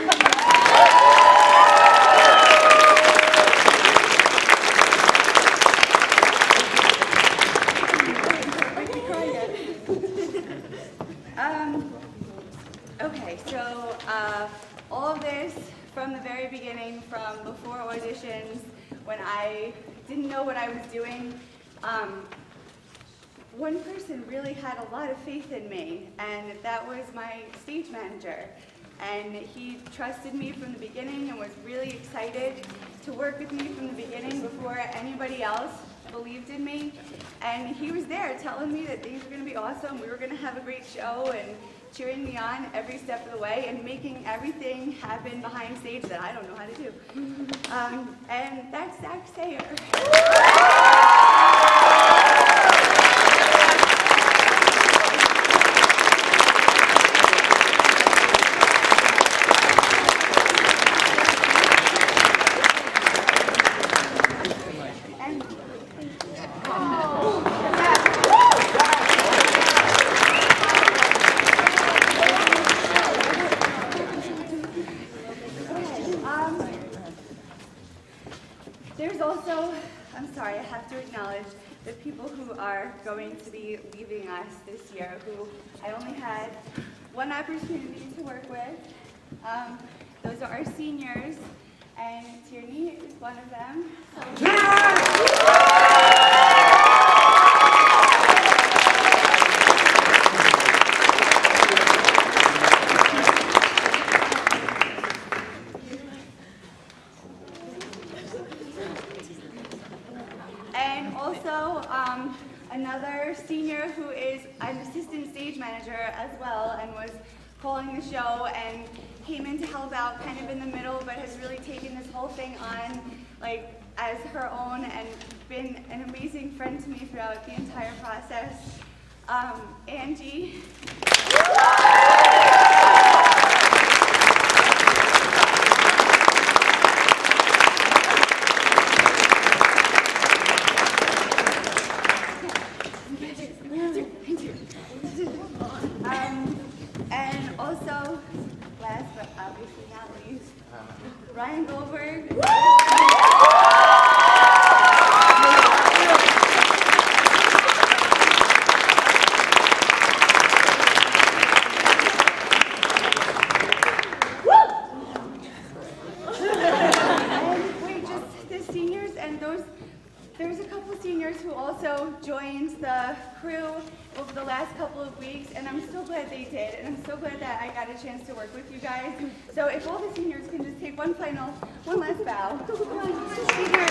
all of this from the very beginning, from before auditions, when I didn't know what I was doing. One person really had a lot of faith in me, and that was my stage manager. And he trusted me from the beginning and was really excited to work with me from the beginning before anybody else believed in me. And he was there telling me that things were going to be awesome, we were going to have a great show, and cheering me on every step of the way and making everything happen behind stage that I don't know how to do. And that's Zach Sayer. There's also, I'm sorry, I have to acknowledge the people who are going to be leaving us this year, who I only had one opportunity to work with. Those are our seniors, and Tierney is one of them. And also another senior who is an assistant stage manager as well and was calling the show and came in to help out kind of in the middle, but has really taken this whole thing on like as her own and been an amazing friend to me throughout the entire process. Angie. And also, last but obviously not least, Ryan Goldberg. And wait, just the seniors and those. There's a couple seniors who also joined the crew over the last couple of weeks, and I'm so glad they did, and I'm so glad that I got a chance to work with you guys. So if all the seniors can just take one last bow. Seniors.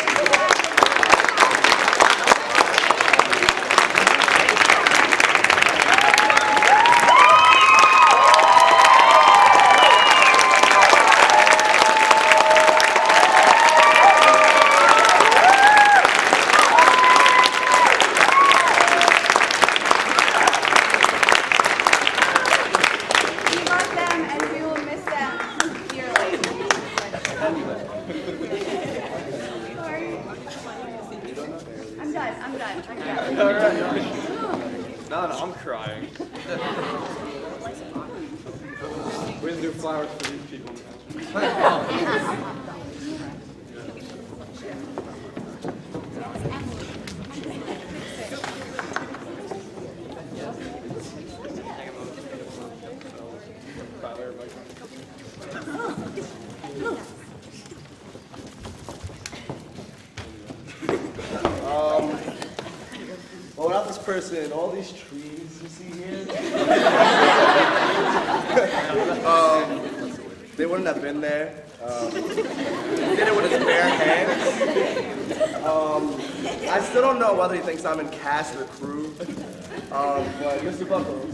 No, I'm crying. We didn't do flowers for these people. Well, without this person and all these trees you see here, they wouldn't have been there. He did it with his bare hands. I still don't know whether he thinks I'm in cast or crew, but Mr. Buckles.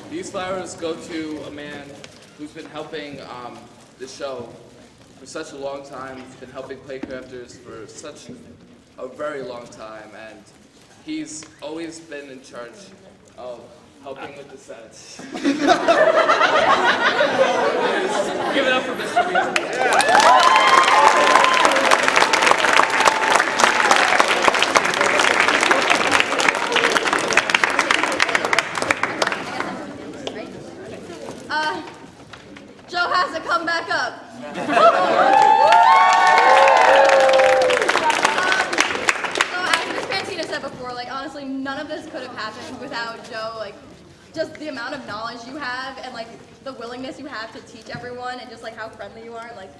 These flowers go to a man who's been helping the show for such a long time. He's been helping PlayCrafters for such a very long time, and he's always been in charge of helping with the sets. Give it up for Mr. Beasley. Joe has to come back up. of knowledge you have and like the willingness you have to teach everyone and just like how friendly you are. Like,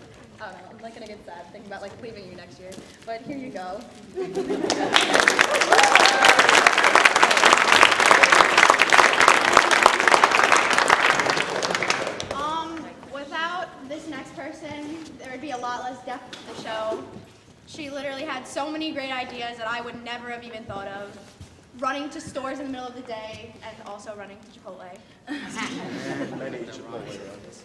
I don't know, I'm like gonna get sad thinking about like leaving you next year. But here you go. Without this next person, there would be a lot less depth to the show. She literally had so many great ideas that I would never have even thought of. Running to stores in the middle of the day and also running to Chipotle. I need Chipotle around this.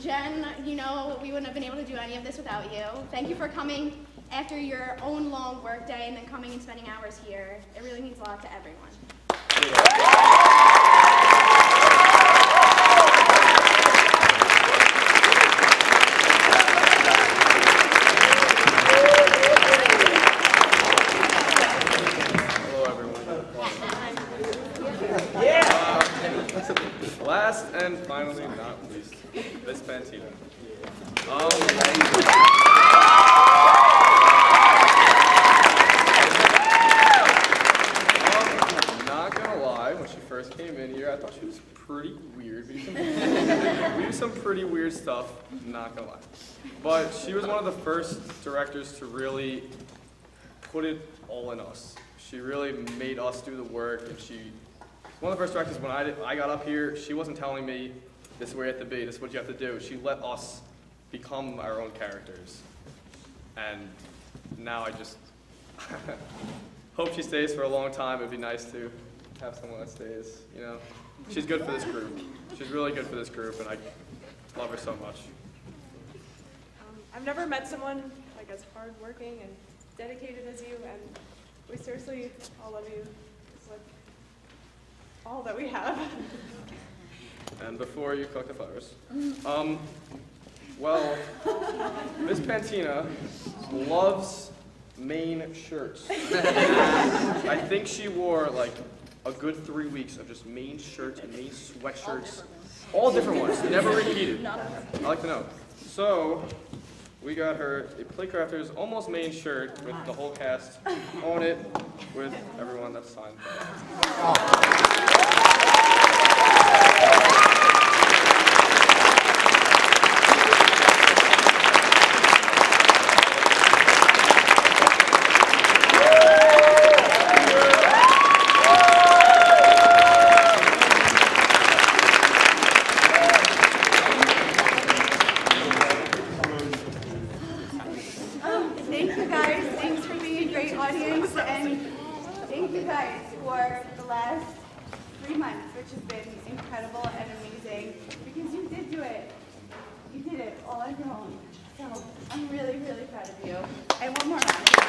Jen, you know, we wouldn't have been able to do any of this without you. Thank you for coming after your own long work day and then coming and spending hours here. It really means a lot to everyone. Last and finally not least, Miss Pantina. Not gonna lie, when she first came in here, I thought she was pretty weird. We do some pretty weird stuff, not gonna lie. But she was one of the first directors to really put it all in us. She really made us do the work, and one of the first directors, when I got up here, she wasn't telling me, this is where you have to be, this is what you have to do. She let us become our own characters. And now I just hope she stays for a long time. It'd be nice to have someone that stays, you know. She's good for this group. She's really good for this group, and I love her so much. I've never met someone like as hardworking and dedicated as you, and we seriously all love you. It's like all that we have. And before you collect the flowers, well, Miss Pantina loves Maine shirts. I think she wore like a good 3 weeks of just Maine shirts and Maine sweatshirts. All different ones, never repeated. I like to know. So, we got her a PlayCrafters almost Maine shirt with the whole cast on it, with everyone that's signed. Thank you guys. Thanks for being a great audience, and thank you guys for the last 3 months, which has been incredible and amazing, because you did do it. You did it all on your own. So I'm really, really proud of you. And one more round.